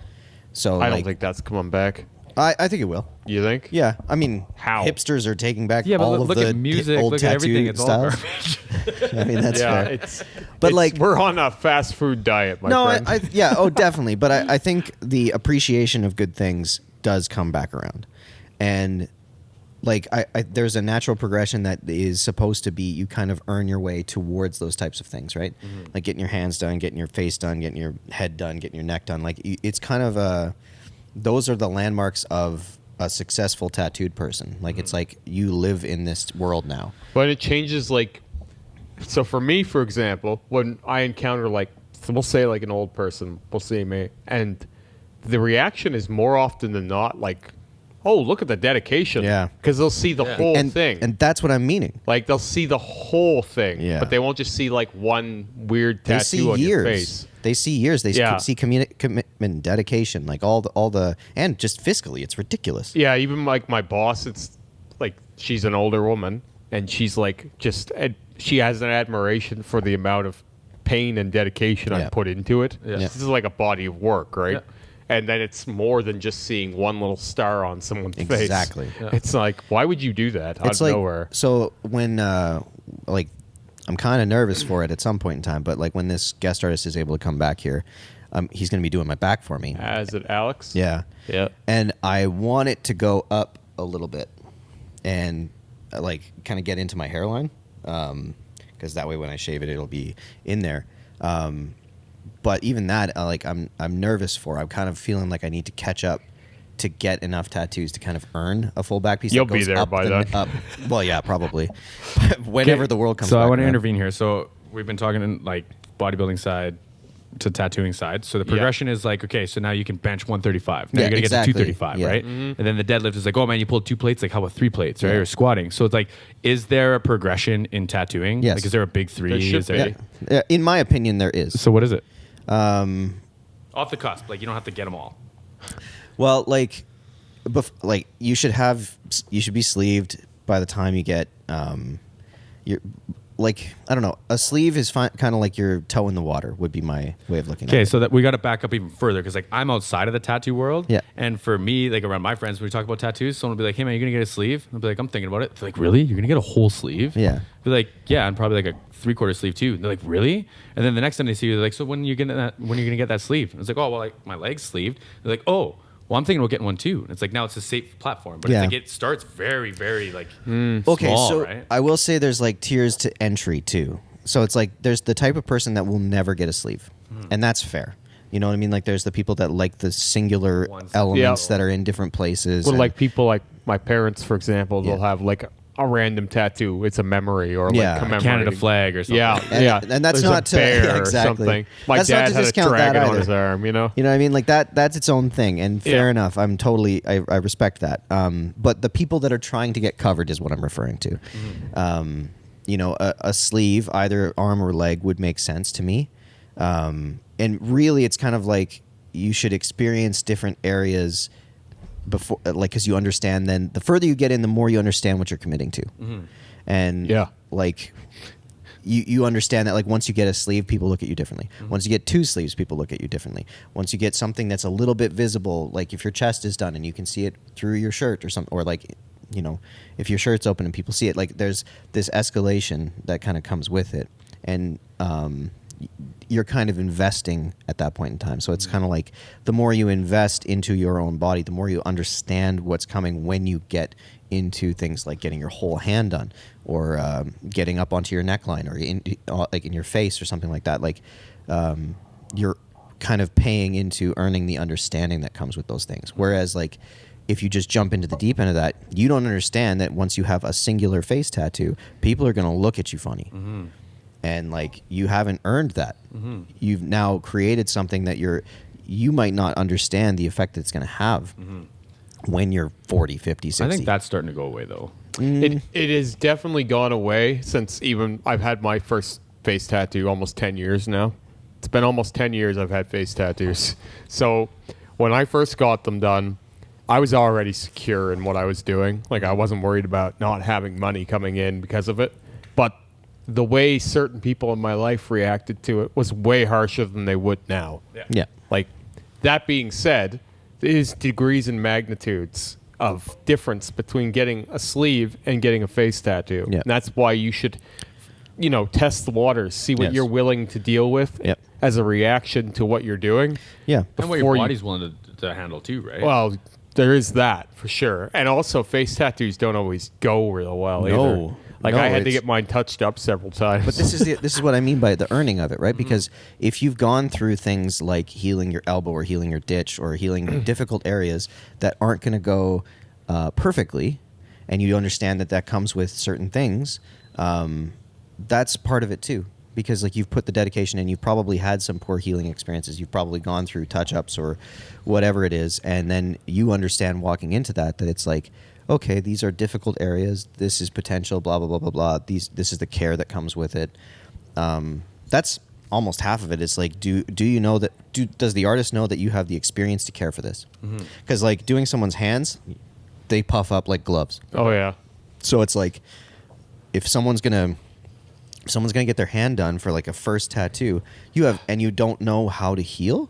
So I don't like, think that's coming back. I think it will. You think? Yeah, I mean, How? hipsters are taking back Yeah, but all of look the at music, old look at tattoo everything. It's all styles. garbage. I mean, that's Yeah, fair. but But, like- we're on a fast food diet, my No, friend. yeah, oh, definitely. But I think the appreciation of good things does come back around, and like there's a natural progression that is supposed to be you kind of earn your way towards those types of things, right? Like getting your hands done, getting your face done, getting your head done, getting your neck done. Like it's kind of those are the landmarks of a successful tattooed person. Like it's like you live in this world now. But it changes, like, so for me, for example, when I encounter, like, so we'll say, like, an old person, we'll see me, and the reaction is more often than not, like, oh, look at the dedication. Yeah. Because they'll see the whole and thing. and that's what I'm meaning. Like, they'll see the whole thing. Yeah. But they won't just see, like, one weird They tattoo see on years. your face. They see years. They Yeah. see commitment, dedication, like all the, and just fiscally, it's ridiculous. Yeah, even, like, my boss, it's, like, she's an older woman, and she's, like, she has an admiration for the amount of pain and dedication I Yeah. put into it. Yeah. This is like a body of work, right? Yeah. And then it's more than just seeing one little star on someone's face. Exactly. Yeah. It's like, why would you do that out It's of like nowhere? so when like I'm kind of nervous for it at some point in time, but like when this guest artist is able to come back here, he's going to be doing my back for me. Is it Alex? Yeah. Yeah. And I want it to go up a little bit and like kind of get into my hairline. Because that way when I shave it, it'll be in there. But even that, like I'm nervous for. I'm kind of feeling like I need to catch up to get enough tattoos to kind of earn a full back piece. You'll that goes be there up by then. Up. Well, yeah, probably. Whenever the world comes So back I want to around. intervene here. So we've been talking in like bodybuilding side to tattooing side. So the progression is like, okay, so now you can bench 135. Now Yeah, you're going to exactly. get to 235, Yeah. right? And then the deadlift is like, oh man, you pulled 2 plates. Like how about 3 plates, right? Yeah. Or squatting. So it's like, is there a progression in tattooing? Yes. Like, is there a big 3? There should Is there, be. Yeah, in my opinion, there is. So what is it? Um, Off the cusp. Like you don't have to get them all. well, like you should be sleeved by the time you get your like I don't know. A sleeve is kind of like your toe in the water would be my way of looking at it. Okay, so that we got to back up even further because like I'm outside of the tattoo world. Yeah. And for me, like around my friends, when we talk about tattoos, someone will be like, "Hey man, you're gonna get a sleeve?" I'll be like, "I'm thinking about it." They're like, "Really? You're gonna get a whole sleeve?" Yeah. Be like, "Yeah, and probably like a 3/4 sleeve too." And they're like, "Really?" And then the next time they see you, they're like, "So when are you gonna get that sleeve?" And it's like, "Oh, well, like my leg's sleeved." They're like, "Oh, well, I'm thinking about getting one too." And it's like now it's a safe platform, but Yeah. it's like it starts very, very like Okay, small, so right? I will say there's like tiers to entry too. So it's like there's the type of person that will never get a sleeve, and that's fair. You know what I mean? Like there's the people that like the singular Ones. elements Yeah. that are in different places. Well, and- like people like my parents, for example, they'll Yeah. have like a random tattoo. It's a memory or Yeah. like commemorating Canada flag or something. Yeah, And- yeah. and that's There's not to- a bear yeah, or exactly. something. My That's not dad to had a discount that dragon on either. his arm. You know. You know what I mean? Like that's its own thing, and fair Yeah. enough. I'm totally I respect that. But the people that are trying to get covered is what I'm referring to. You know, a sleeve, either arm or leg, would make sense to me. And really, it's kind of like you should experience different areas before, like, because you understand. Then the further you get in, the more you understand what you're committing to. And Yeah. like. You understand that like once you get a sleeve, people look at you differently. Once you get 2 sleeves, people look at you differently. Once you get something that's a little bit visible, like if your chest is done and you can see it through your shirt or something, or like, you know, if your shirt's open and people see it, like there's this escalation that kind of comes with it. And you're kind of investing at that point in time. So it's kind of like the more you invest into your own body, the more you understand what's coming when you get into things like getting your whole hand done or getting up onto your neckline or like in your face or something like that. Like you're kind of paying into earning the understanding that comes with those things. Whereas like if you just jump into the deep end of that, you don't understand that once you have a singular face tattoo, people are going to look at you funny. And like you haven't earned that. You've now created something that you might not understand the effect that it's going to have when you're 40, 50, 60. I think that's starting to go away though. It has definitely gone away since even I've had my first face tattoo almost 10 years now. It's been almost 10 years I've had face tattoos. So when I first got them done, I was already secure in what I was doing. Like I wasn't worried about not having money coming in because of it. But the way certain people in my life reacted to it was way harsher than they would now. Yeah. Like, that being said, there's degrees and magnitudes of difference between getting a sleeve and getting a face tattoo. Yeah. And that's why you should, you know, test the waters, see what Yes. you're willing to deal with Yep. as a reaction to what you're doing. Yeah. And what Before your you- body's willing to handle too, right? Well, there is that for sure. And also, face tattoos don't always go real well either. No. Like, No, I had to it's- get mine touched up several times. But this is what I mean by the earning of it, right? Because if you've gone through things like healing your elbow or healing your ditch or healing difficult areas that aren't going to go perfectly, and you understand that comes with certain things, that's part of it too. Because like you've put the dedication in, you've probably had some poor healing experiences, you've probably gone through touch-ups or whatever it is, and then you understand walking into that it's like, okay, these are difficult areas. This is potential, blah, blah, blah, blah, blah. This is the care that comes with it. That's almost half of it. It's like, do you know that, does the artist know that you have the experience to care for this? Because like doing someone's hands, they puff up like gloves. oh, yeah. So it's like, if someone's going to get their hand done for like a first tattoo, and you don't know how to heal,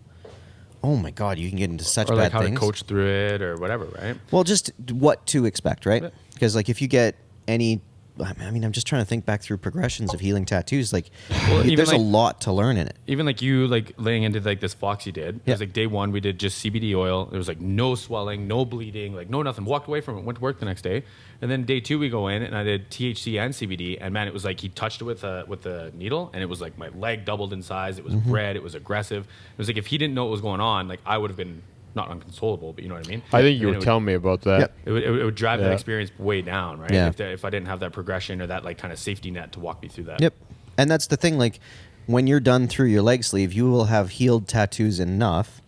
oh my God, you can get into such or like bad how things. to coach through it or whatever, right? Well, just what to expect, right? Yeah. Because like if you get any I mean, I'm just trying to think back through progressions of healing tattoos. Like, even there's a like- lot to learn in it. Even like you like laying into like this Fox you did. It Yeah. was like day 1 we did just CBD oil. There was like no swelling, no bleeding, like no nothing. Walked away from it, went to work the next day. And then day 2 we go in and I did THC and CBD, and man, it was like he touched it with a needle, and it was like my leg doubled in size. It was red, it was aggressive. It was like if he didn't know what was going on, like I would have been not unconsolable, but you know what I mean? I think you And were it telling me about that. Yep. it would drive that Yeah. experience way down, right? Yeah. If I didn't have that progression or that like kind of safety net to walk me through that. Yep. And that's the thing. Like, when you're done through your leg sleeve, you will have healed tattoos enough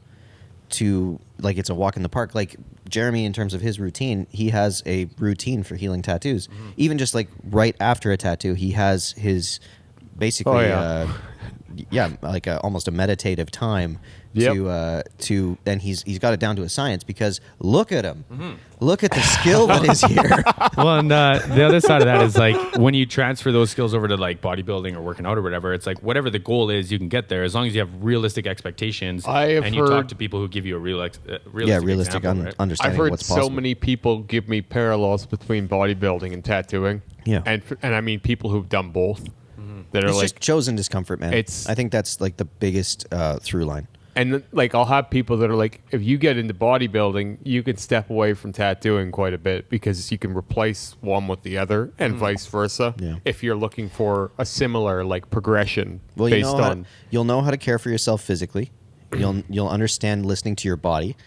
to, like, it's a walk in the park. Like, Jeremy, in terms of his routine, he has a routine for healing tattoos. Even just like right after a tattoo, he has his basically, Oh, yeah. like almost a meditative time Yep. to, and he's got it down to a science, because look at him, look at the skill that is here. Well, and the other side of that is like when you transfer those skills over to like bodybuilding or working out or whatever, it's like whatever the goal is, you can get there as long as you have realistic expectations. I have and you talk heard- to people who give you a realistic realistic example, right? understanding I've heard of what's possible. so many people give me parallels between bodybuilding and tattooing. Yeah. And I mean people who've done both that are It's like, just chosen discomfort, man. It's- I think that's like the biggest through line. and like I'll have people that are like, if you get into bodybuilding, you can step away from tattooing quite a bit because you can replace one with the other and vice versa. Yeah. If you're looking for a similar like progression Well, you based know on you'll know how to care for yourself physically. You'll understand listening to your body,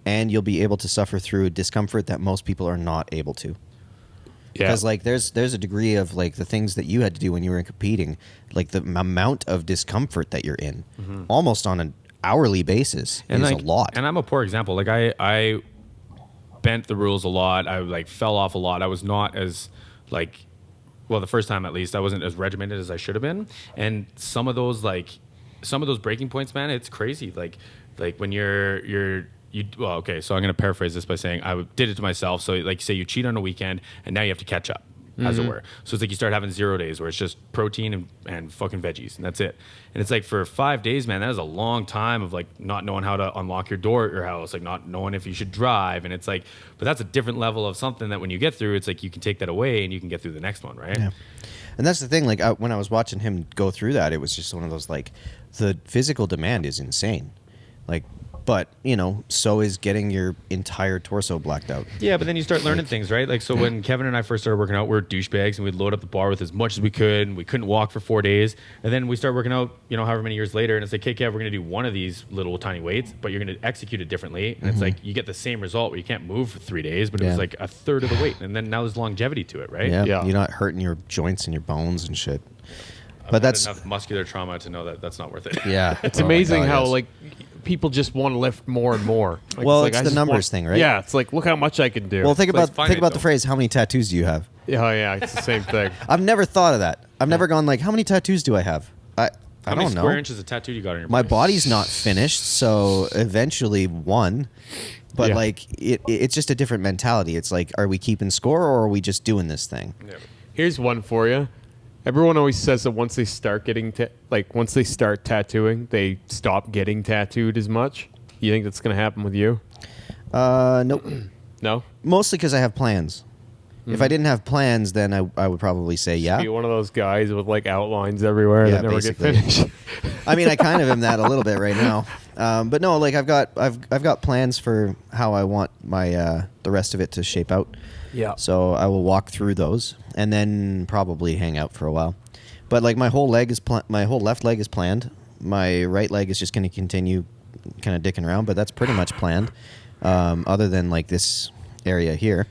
and you'll be able to suffer through discomfort that most people are not able to. yeah. Because like there's a degree of like the things that you had to do when you were competing, like the amount of discomfort that you're in, almost on an hourly basis, is like, a lot. And I'm a poor example. Like I bent the rules a lot. I like fell off a lot. I was not as like, well, the first time at least, I wasn't as regimented as I should have been. And some of those breaking points, man, it's crazy. Like when well, okay, so I'm going to paraphrase this by saying I did it to myself. So like say you cheat on a weekend and now you have to catch up, as it were. So it's like you start having 0 days where it's just protein and fucking veggies, and that's it. And it's like for 5 days, man, that is a long time of like not knowing how to unlock your door at your house, like not knowing if you should drive. And it's like, but that's a different level of something that when you get through, it's like you can take that away and you can get through the next one, right? Yeah. And that's the thing. Like when I was watching him go through that, it was just one of those like the physical demand is insane. Like, but you know, so is getting your entire torso blacked out. Yeah, but then you start learning things, right? Like, so when Kevin and I first started working out, we were douchebags and we'd load up the bar with as much as we could, and we couldn't walk for 4 days. And then we start working out, you know, however many years later, and it's like, hey, Kev, we're going to do one of these little tiny weights, but you're going to execute it differently. And it's like, you get the same result where you can't move for 3 days, but it was Yeah. like a third of the weight. And then now there's longevity to it, right? Yeah. Yeah. You're not hurting your joints and your bones and shit. I've But had that's enough muscular trauma to know that that's not worth it. yeah. It's Oh my amazing God, how yes. like people just want to lift more and more. Like, Well, like, it's I the just numbers want- thing, right? Yeah, it's like look how much I can do. Well, think Let's about find think it, about the though. phrase, how many tattoos do you have? yeah, it's the same thing. I've never thought of that. I've never gone like, how many tattoos do I have? I How many don't know. square inches of tattoo you got on your My body? body's not finished, so eventually one. But Yeah. like it's just a different mentality. It's like, are we keeping score or are we just doing this thing? Yeah. Here's one for you. Everyone always says that once they start getting once they start tattooing, they stop getting tattooed as much. You think that's going to happen with you? Nope. No. Mostly because I have plans. If I didn't have plans, then I would probably say yeah. Be one of those guys with like outlines everywhere Yeah, that never basically. get finished. I mean, I kind of am that a little bit right now. But no, like I've got plans for how I want my the rest of it to shape out. Yeah. So I will walk through those and then probably hang out for a while. But like my whole left leg is planned. My right leg is just going to continue kind of dicking around, but that's pretty much planned. Other than like this area here,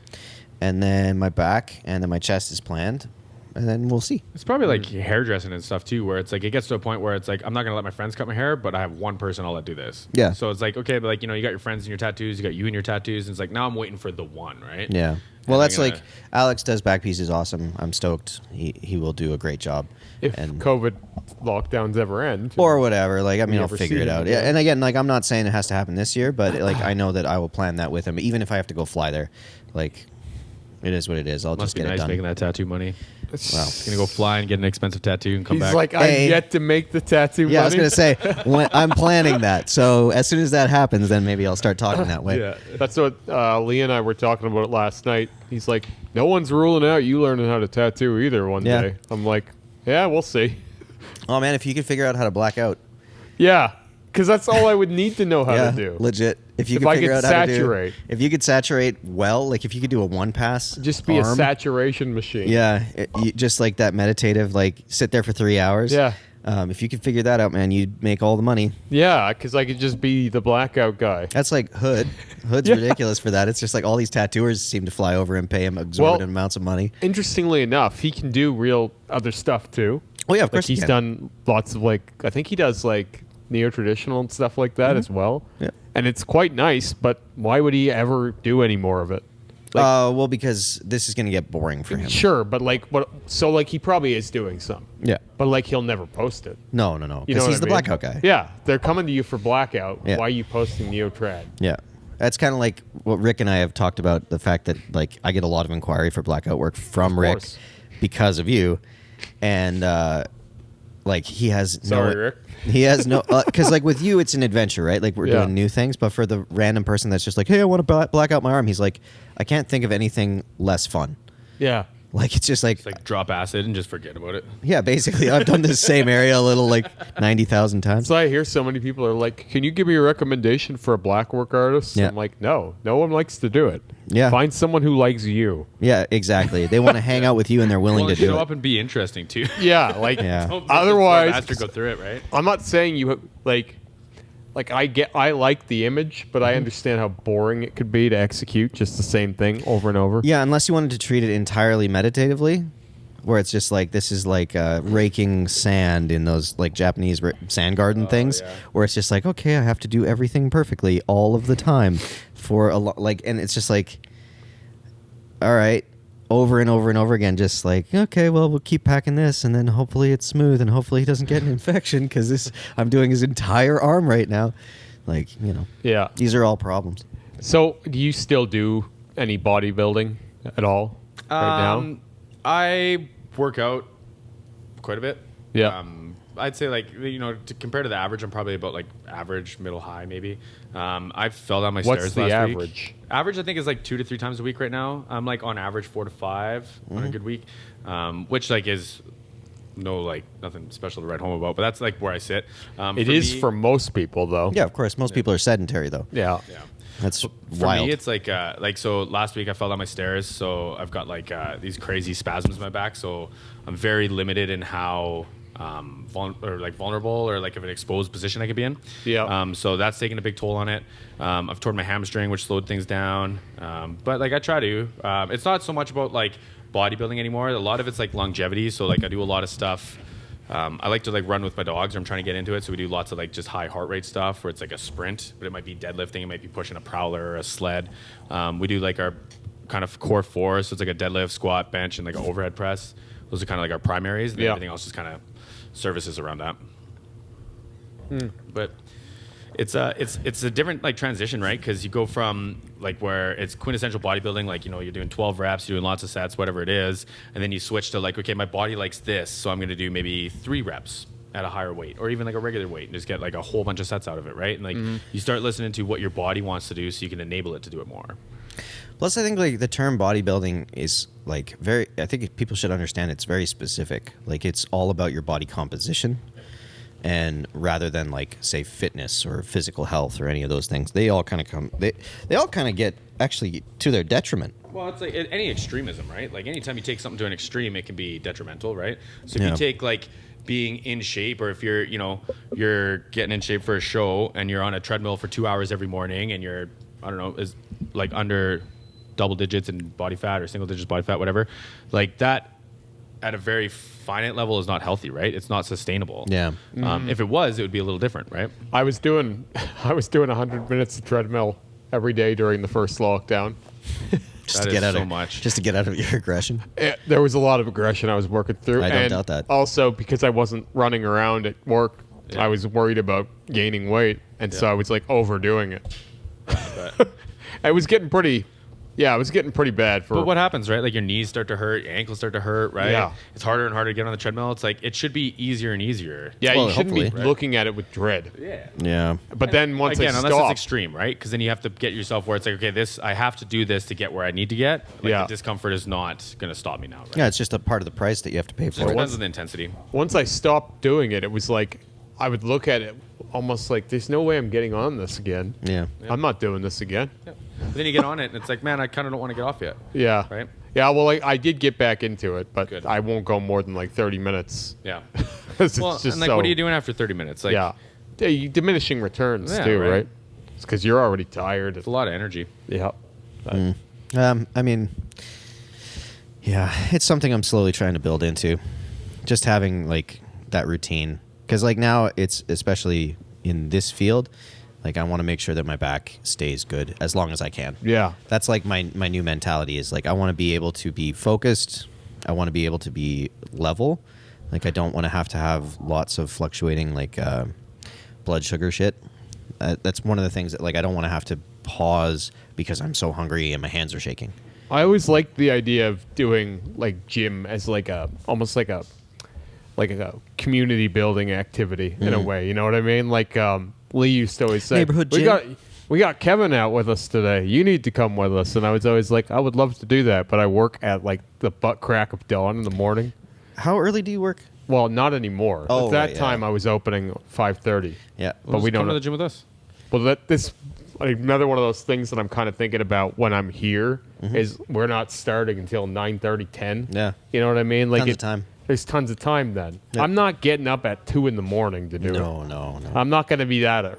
and then my back and then my chest is planned, and then we'll see. It's probably like hairdressing and stuff too, where it's like it gets to a point where it's like I'm not gonna let my friends cut my hair, but I have one person I'll let do this. Yeah. So it's like okay, but like you know you got your friends and your tattoos, you got you and your tattoos, and it's like now I'm waiting for the one, right? Yeah. Well, And that's I'm like gonna- Alex does back pieces awesome. I'm stoked. He will do a great job. If and COVID lockdowns ever end, or whatever. Like, I mean, We I'll never figure see it him out. again. Yeah, and again, like, I'm not saying it has to happen this year, but like, I know that I will plan that with him, even if I have to go fly there. Like, it is what it is. I'll Must just be get it nice done. making that tattoo money. Wow. Gonna go fly and get an expensive tattoo and come he's back. like, Hey. I've yet to make the tattoo. Yeah, I was money. gonna say I'm planning that. So as soon as that happens, then maybe I'll start talking that way. yeah. That's what Lee and I were talking about last night. He's like, no one's ruling out you learning how to tattoo either one Yeah. day. I'm like, yeah, we'll see. Oh man, if you could figure out how to black out. Yeah, because that's all I would need to know how Yeah, to do. legit. If you If could I figure could out how to saturate. if you could saturate well, like if you could do a one pass, Just be a arm, saturation machine. Yeah, you just like that meditative, like sit there for 3 hours. Yeah. If you could figure that out, man, you'd make all the money. Yeah, because I could just be the blackout guy. That's like Hood. Hood's Yeah. ridiculous for that. It's just like all these tattooers seem to fly over and pay him exorbitant amounts of money. Interestingly enough, he can do real other stuff too. Oh yeah, of Like course he's he can. done lots of I think he does like neo-traditional and stuff like that as well. Yeah. And it's quite nice, but why would he ever do any more of it? Well, because this is going to get boring for him. Sure, but he probably is doing some. Yeah. But he'll never post it. No. You know Because what he's I the mean? blackout guy. Yeah, they're coming to you for blackout. Yeah. Why are you posting neo-trad? Yeah. That's kind of like what Rick and I have talked about, the fact that like I get a lot of inquiry for blackout work from Rick course. because of you. And like he has Sorry, no Rick. He has no because like with you it's an adventure, right? Like we're Yeah. doing new things, but for the random person that's just like, hey, I want to black out my arm, he's like, I can't think of anything less fun. Yeah. Like it's just like, It's like drop acid and just forget about it. yeah, basically I've done this same area a little like 90,000 times. So I hear so many people are like, can you give me a recommendation for a black work artist? Yeah. I'm like, no one likes to do it. Yeah. Find someone who likes you. Yeah, exactly. They want to hang out with you and they're willing to do show it. up and be interesting too. Yeah, like Yeah. Don't make otherwise, this poor bastard go through it, right? I'm not saying you like I like the image, but I understand how boring it could be to execute just the same thing over and over. Yeah, unless you wanted to treat it entirely meditatively, where it's just like this is like raking sand in those like Japanese sand garden things, yeah. where it's just like, okay, I have to do everything perfectly all of the time for a lot, like, and it's just like, all right, over and over and over again, just like, okay, well, we'll keep packing this, and then hopefully it's smooth, and hopefully he doesn't get an infection because this I'm doing his entire arm right now, like, you know, Yeah. these are all problems. So, do you still do any bodybuilding at all right now? I work out quite a bit. Yeah. I'd say to compare to the average, I'm probably about like average, middle, high, maybe. I fell down my What's stairs the last average? week. Average, I think, is like 2 to 3 times a week right now. I'm like on average 4 to 5 on a good week, which like is nothing special to write home about. But that's like where I sit. It is for most people, though. Yeah, of course, most people are sedentary though. Yeah. Yeah. That's For wild. me, it's so last week I fell down my stairs, so I've got these crazy spasms in my back, so I'm very limited in how vulnerable or like of an exposed position I could be in. Yeah. So that's taking a big toll on it. I've torn my hamstring, which slowed things down. But like I try to. It's not so much about like bodybuilding anymore. A lot of it's like longevity. So like I do a lot of stuff. I like to like run with my dogs, or I'm trying to get into it. So we do lots of like just high heart rate stuff where it's like a sprint, but it might be deadlifting, it might be pushing a prowler or a sled. We do like our kind of core four, so it's like a deadlift, squat, bench, and like an overhead press. Those are kind of like our primaries, and then Yeah. everything else just kind of services around that. But it's a different like transition, right? Because you go from like where it's quintessential bodybuilding, like you're doing 12 reps, you're doing lots of sets, whatever it is, and then you switch to like, okay, my body likes this, so I'm going to do maybe 3 reps at a higher weight, or even like a regular weight, and just get like a whole bunch of sets out of it, right? And like you start listening to what your body wants to do, so you can enable it to do it more. Plus, I think like the term bodybuilding is like very. I think people should understand it's very specific. Like it's all about your body composition, and rather than like say fitness or physical health or any of those things, they all kind of come. They all kind of get actually to their detriment. Well, it's like any extremism, right? Like anytime you take something to an extreme, it can be detrimental, right? So if Yeah. you take like being in shape, or if you're you're getting in shape for a show and you're on a treadmill for 2 hours every morning, and you're is like under double digits in body fat or single digits body fat, whatever, like that at a very finite level is not healthy, right? It's not sustainable. Yeah. If it was, it would be a little different, right? I was doing 100 minutes of treadmill every day during the first lockdown. Just That to get is out so of much. just to get out of your aggression. There was a lot of aggression I was working through. I don't and doubt that. Also, because I wasn't running around at work, Yeah. I was worried about gaining weight, and so Yeah. I was like overdoing it. But I was getting pretty, Yeah, it was getting pretty bad for. But what happens, right? Like your knees start to hurt, your ankles start to hurt, right? Yeah. It's harder and harder to get on the treadmill. It's like it should be easier and easier. Yeah, Well, you shouldn't be hopefully. looking at it with dread. Yeah. Yeah. But then once Again, I unless stop, it's extreme, right? Because then you have to get yourself where it's like, okay, I have to do this to get where I need to get. Like Yeah. the discomfort is not going to stop me now, right? Yeah, it's just a part of the price that you have to pay It for it. depends on the intensity. once I stopped doing it, it was like I would look at it almost like there's no way I'm getting on this again. Yeah. I'm not doing this again. Yeah. But then you get on it, and it's like, man, I kind of don't want to get off yet. Yeah. Right? Yeah, well, I did get back into it, but Good. I won't go more than like 30 minutes. Yeah. 'Cause Well, it's just and like, so, what are you doing after 30 minutes? Like, Yeah. Yeah, diminishing returns Yeah, too, right. right? It's because you're already tired. it's a lot of energy. Yeah. I mean, yeah, it's something I'm slowly trying to build into. Just having like that routine, because like now it's especially in this field, like I want to make sure that my back stays good as long as I can. Yeah. That's like my new mentality is like I want to be able to be focused. I want to be able to be level. Like I don't want to have lots of fluctuating like blood sugar shit. That's one of the things that like I don't want to have to pause because I'm so hungry and my hands are shaking. I always liked the idea of doing like gym as like almost like a community building activity in a way. You know what I mean? Like Lee used to always say, Neighborhood we gym." got Kevin out with us today. You need to come with us. And I was always like, I would love to do that, but I work at like the butt crack of dawn in the morning. How early do you work? Well, not anymore. Oh, at that right, yeah. time, I was opening 5:30. Yeah. But we Come don't. to the gym with us. Well, this another one of those things that I'm kind of thinking about when I'm here is we're not starting until 9:30, 10. Yeah. You know what I mean? Like Tons of time. There's tons of time then. Yeah. I'm not getting up at 2 in the morning to do it. No. I'm not going to be that early.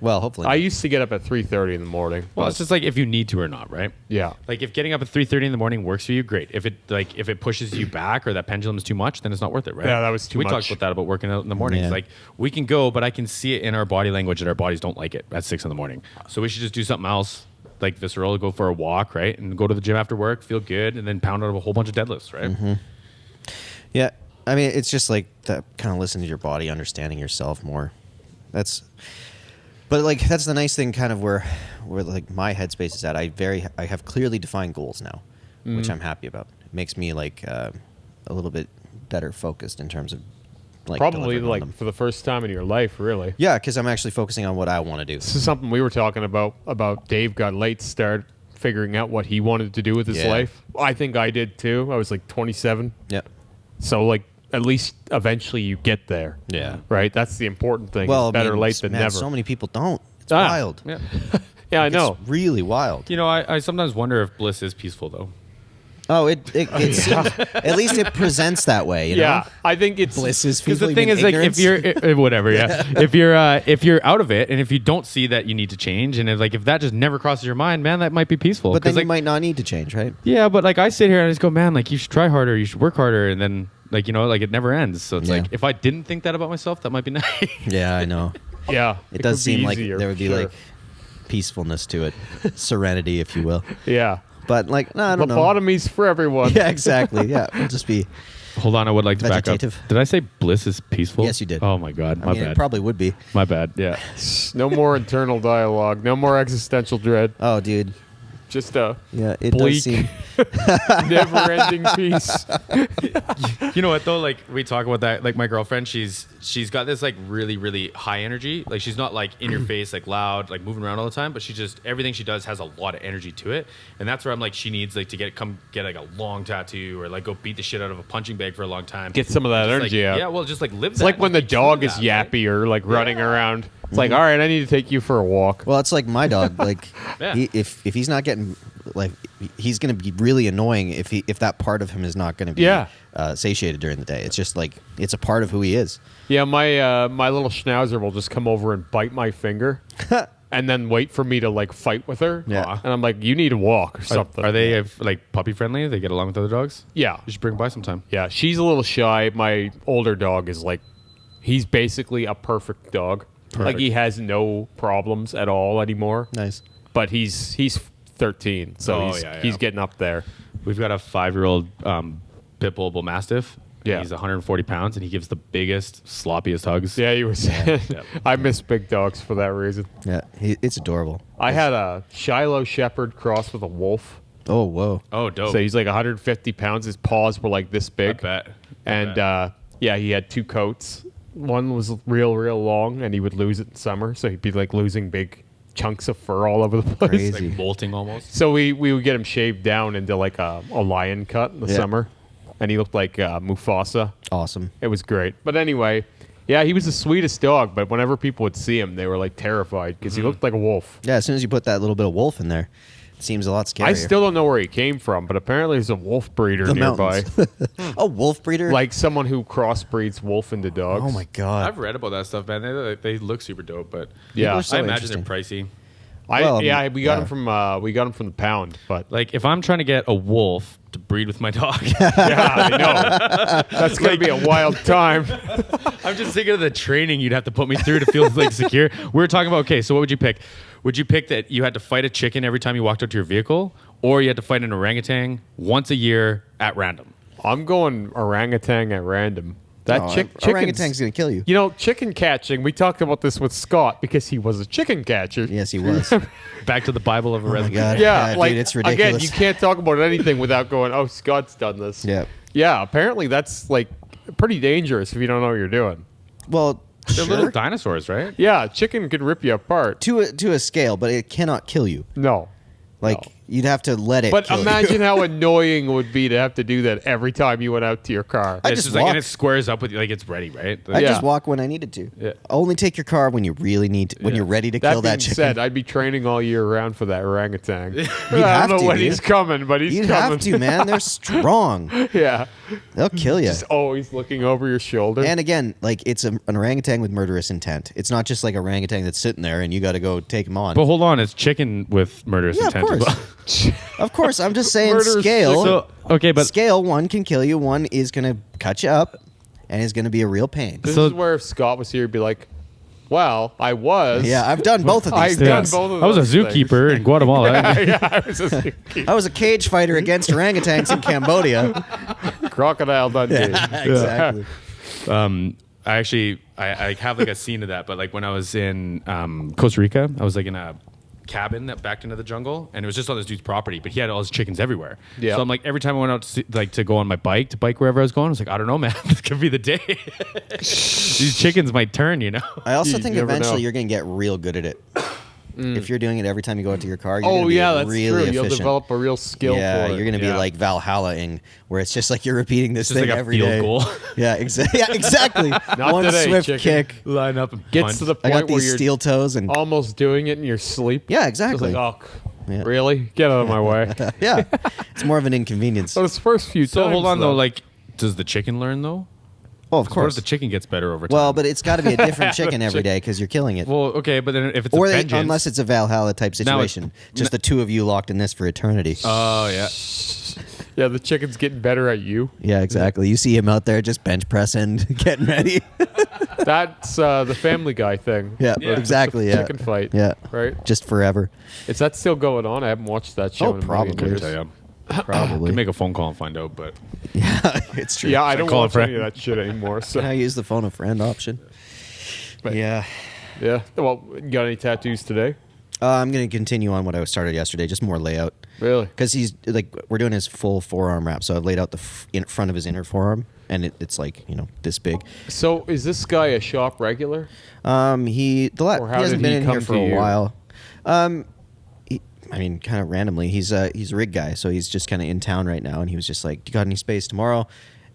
Well, hopefully. I used to get up at 3:30 in the morning. Well, but- it's just like if you need to or not, right? yeah. Like if getting up at 3:30 in the morning works for you, great. If it pushes you back or that pendulum is too much, then it's not worth it, right? Yeah, that was too We much. talked about that about working out in the mornings. Yeah. Like we can go, but I can see it in our body language that our bodies don't like it at 6 in the morning. So we should just do something else, like visceral, go for a walk, right, and go to the gym after work, feel good, and then pound out a whole bunch of deadlifts, right? Yeah. I mean, it's just like that kind of listening to your body, understanding yourself more. But like that's the nice thing, kind of where like my headspace is at. I have clearly defined goals now, which I'm happy about. It makes me like a little bit better focused in terms of like Probably delivering on like them. for the first time in your life, really. Yeah, because I'm actually focusing on what I want to do. This is something we were talking about Dave got late start figuring out what he wanted to do with his Yeah. life. I think I did too. I was like 27. Yeah. So like at least eventually you get there. Yeah. Right? That's the important thing. Well, Better I mean, late than man, never. So many people don't. It's Ah. wild. Yeah. yeah, I know. It's really wild. You know, I sometimes wonder if bliss is peaceful though. Oh, it seems, at least it presents that way. You Yeah, know? I think it's Bliss is Because peaceful. the thing even is, like, ignorance. if you're whatever, yeah, if you're out of it, and if you don't see that you need to change, and if that just never crosses your mind, man, that might be peaceful. but then 'Cause, you like, might not need to change, right? yeah, but like I sit here and I just go, man, like you should try harder, you should work harder, and then like like it never ends. So it's Yeah. like if I didn't think that about myself, that might be nice. Yeah, I know. yeah. It does could be seem like easier, there would be sure. like peacefulness to it, serenity, if you will. yeah. But like, no, I don't know. Lobotomy's for everyone. Yeah, exactly. Yeah, we'll just be. Hold on, I would like to back Vegetative. up. Did I say bliss is peaceful? Yes, you did. Oh my god, I my mean, it bad. probably would be. My bad. Yeah. No more internal dialogue. No more existential dread. Oh, dude. Just a Yeah, it Bleak. does seem. never-ending peace. You know what though? Like we talk about that. Like my girlfriend, she's got this like really really high energy. Like she's not like in your face, like loud, like moving around all the time. But she just everything she does has a lot of energy to it. And that's where I'm like, she needs like to get like a long tattoo or like go beat the shit out of a punching bag for a long time. Get some of that Just, energy like, out. Yeah, well, just like live. It's like when the dog is yappy or like running around. It's like, all right, I need to take you for a walk. Well, it's like my dog. Like, Yeah. if he's not getting, like, he's going to be really annoying if that part of him is not going to be Yeah. satiated during the day. It's just like it's a part of who he is. Yeah, my little schnauzer will just come over and bite my finger, and then wait for me to like fight with her. Yeah. and I'm like, you need to walk or something. Are they like puppy friendly? They get along with other dogs. Yeah, You should bring them by sometime. yeah. She's a little shy. My older dog is like, he's basically a perfect dog. Like he has no problems at all anymore. Nice. But he's 13, so Oh, he's yeah, yeah. he's getting up there. We've got a 5-year-old pit bull mastiff, Yeah. He's 140 pounds, and he gives the biggest, sloppiest hugs. Yeah, you were saying. Yeah. I miss big dogs for that reason. Yeah, it's adorable. I had a Shiloh Shepherd crossed with a wolf. Oh, whoa. Oh, dope. So he's like 150 pounds. His paws were like this I big. bet. And yeah, he had 2 coats. One was real long, and he would lose it in summer. So he'd be like losing big chunks of fur all over the place. Crazy. Like molting almost. So we would get him shaved down into like a lion cut in the summer. And he looked like Mufasa. Awesome. It was great. But anyway, yeah, he was the sweetest dog. But whenever people would see him, they were like terrified because he looked like a wolf. Yeah, as soon as you put that little bit of wolf in there, it seems a lot scarier. I still don't know where he came from, but apparently there's a wolf breeder The nearby. mountains. A wolf breeder? Like someone who crossbreeds wolf into dogs. Oh my god. I've read about that stuff, man. They look super dope, but Yeah. are so I imagine they're interesting. pricey. Well, we got yeah. him from the pound, but Like, if I'm trying to get a wolf to breed with my dog, yeah, I know that's gonna be a wild time. I'm just thinking of the training you'd have to put me through to feel like secure. We were talking about, okay, so what would you pick? Would you pick that you had to fight a chicken every time you walked out to your vehicle, or you had to fight an orangutan once a year at random? I'm going orangutan at random. That No, chicken's orangutan's going to kill you. You know, chicken catching. We talked about this with Scott because he was a chicken catcher. Yes, he was. Back to the Bible of a Oh my resident. god. Yeah, like dude, it's again, ridiculous. you can't talk about anything without going, "Oh, Scott's done this." Yeah. Yeah. Apparently, that's like pretty dangerous if you don't know what you're doing. Well, They're sure. little dinosaurs, right? Yeah, chicken can rip you apart. to a scale, but it cannot kill you. No. Like No. you'd have to let it. But kill imagine you. how annoying it would be to have to do that every time you went out to your car. I It's just just like, and walk. it squares up with you, like it's ready, right? I Yeah. just walk when I needed to. Yeah. Only take your car when you really need to, when Yeah. you're ready to That kill being that chicken. said, I'd be training all year round for that orangutan. I have don't know to, when dude. he's coming, but he's You'd coming. have to, man. They're strong. Yeah. They'll kill you. Just always looking over your shoulder. And again, like it's an orangutan with murderous intent. It's not just like a orangutan that's sitting there and you got to go take him on. But hold on, it's chicken with murderous Yeah, of intent as course. well. Of course, I'm just saying Murderous scale. So, okay, but Scale, one can kill you, one is going to cut you up, and is going to be a real pain. this so- is where if Scott was here, he'd be like, well, I was. Yeah, I've done both of these I've things. done both of I was a those things. zookeeper in Guatemala. yeah, I was a zookeeper. I was a cage fighter against orangutans in Cambodia. Crocodile Dundee. Exactly. I have like a scene of that, but like when I was in Costa Rica, I was like in a cabin that backed into the jungle, and it was just on this dude's property, but he had all his chickens everywhere. Yeah. So I'm like, every time I went out to to go on my bike, to bike wherever I was going, I was like, I don't know, man, this could be the day. These chickens might turn, you know. I also You think never eventually know. you're going to get real good at it. If you're doing it every time you go out to your car, you're Oh, gonna be yeah, that's really true. efficient. You'll develop a real skill Yeah, for it. you're going to be Yeah. like Valhalla-ing, where it's just like you're repeating this Just thing like a every field day. goal. Yeah, exactly. One today, swift chicken. kick. Line up and Gets punch. to the I point got where these you're steel toes and almost doing it in your sleep. yeah, It's exactly. like, oh, Yeah. really? Get out of my way. Yeah, it's more of an inconvenience. So those first few So times. hold on though, like, does the chicken learn though? Well, of What if course. the chicken gets better over time? Well, but it's got to be a different chicken every day because you're killing it. well, okay, but then if it's Or a they, vengeance, unless it's a Valhalla type Now it's- situation, just the two of you locked in this for eternity. oh yeah, yeah, the chicken's getting better at you. Yeah, exactly. You see him out there just bench pressing, getting ready. That's the Family Guy thing. Yeah, Yeah. exactly. Yeah, Chicken fight. Yeah, Right? just forever. Is that still going on? I haven't watched that show Oh, in a million probably. Couldn't years. tell you. Probably. Could make a phone call and find out, but Yeah, it's true. Yeah, I don't call a watch friend. any of that shit anymore. So I use the phone a friend option. But- Yeah. yeah. Well, you got any tattoos today? I'm going to continue on what I started yesterday, just more layout. Really? Because he's like, we're doing his full forearm wrap. So I've laid out the in front of his inner forearm, and it's like, this big. So is this guy a shop regular? Or Or he how hasn't did been he in here come for to a you? while. Kind of randomly, he's a rig guy, so he's just kind of in town right now, and he was just like, "Do you got any space tomorrow?"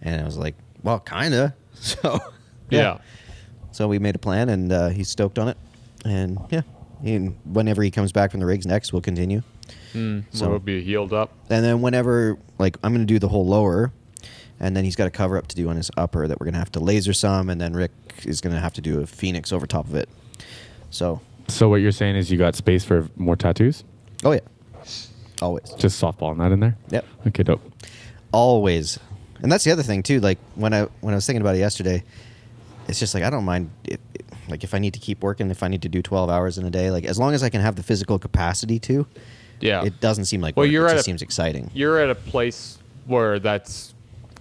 And I was like, "Well, kinda." So Yeah. So we made a plan, and he's stoked on it. And yeah, whenever he comes back from the rigs next, we'll continue. So So- it'll be healed up. And then whenever, like, I'm going to do the whole lower, and then he's got a cover up to do on his upper that we're going to have to laser some, and then Rick is going to have to do a Phoenix over top of it. So, so what you're saying is you got space for more tattoos? oh yeah, always. Just softballing that in there? Yep. Okay, dope. Always. And that's the other thing too. Like when I was thinking about it yesterday, it's just like I don't mind like if I need to keep working, if I need to do 12 hours in a day, like as long as I can have the physical capacity to, Yeah. it doesn't seem like Well, work. you're It at just a- seems exciting. You're at a place where that's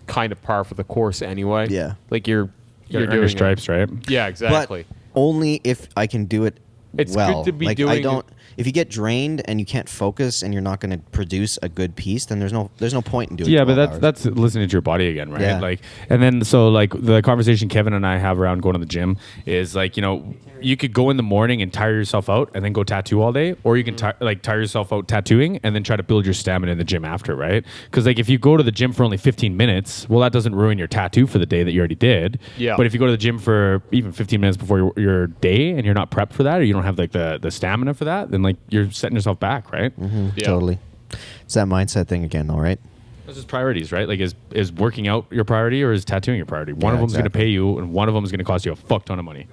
kind of par for the course anyway. Yeah. Like you're You're doing your stripes, right? Yeah, exactly. But only if I can do it It's well. good to be like, doing I don't. If you get drained and you can't focus and you're not going to produce a good piece, then there's no point in doing. Yeah, but 12 hours. that's listening to your body again, right? Yeah. Like, and then so like the conversation Kevin and I have around going to the gym is like, you know, you could go in the morning and tire yourself out and then go tattoo all day, or you can tire yourself out tattooing and then try to build your stamina in the gym after, right? Because like if you go to the gym for only 15 minutes, well, that doesn't ruin your tattoo for the day that you already did. Yeah. But if you go to the gym for even 15 minutes before your day and you're not prepped for that, or you don't have like the stamina for that, then like you're setting yourself back, right? Yeah. Totally. It's that mindset thing again, all right? This is priorities, right? Like, is working out your priority or is tattooing your priority? One Yeah, of them's going to exactly. pay you, and one of them is going to cost you a fuck ton of money.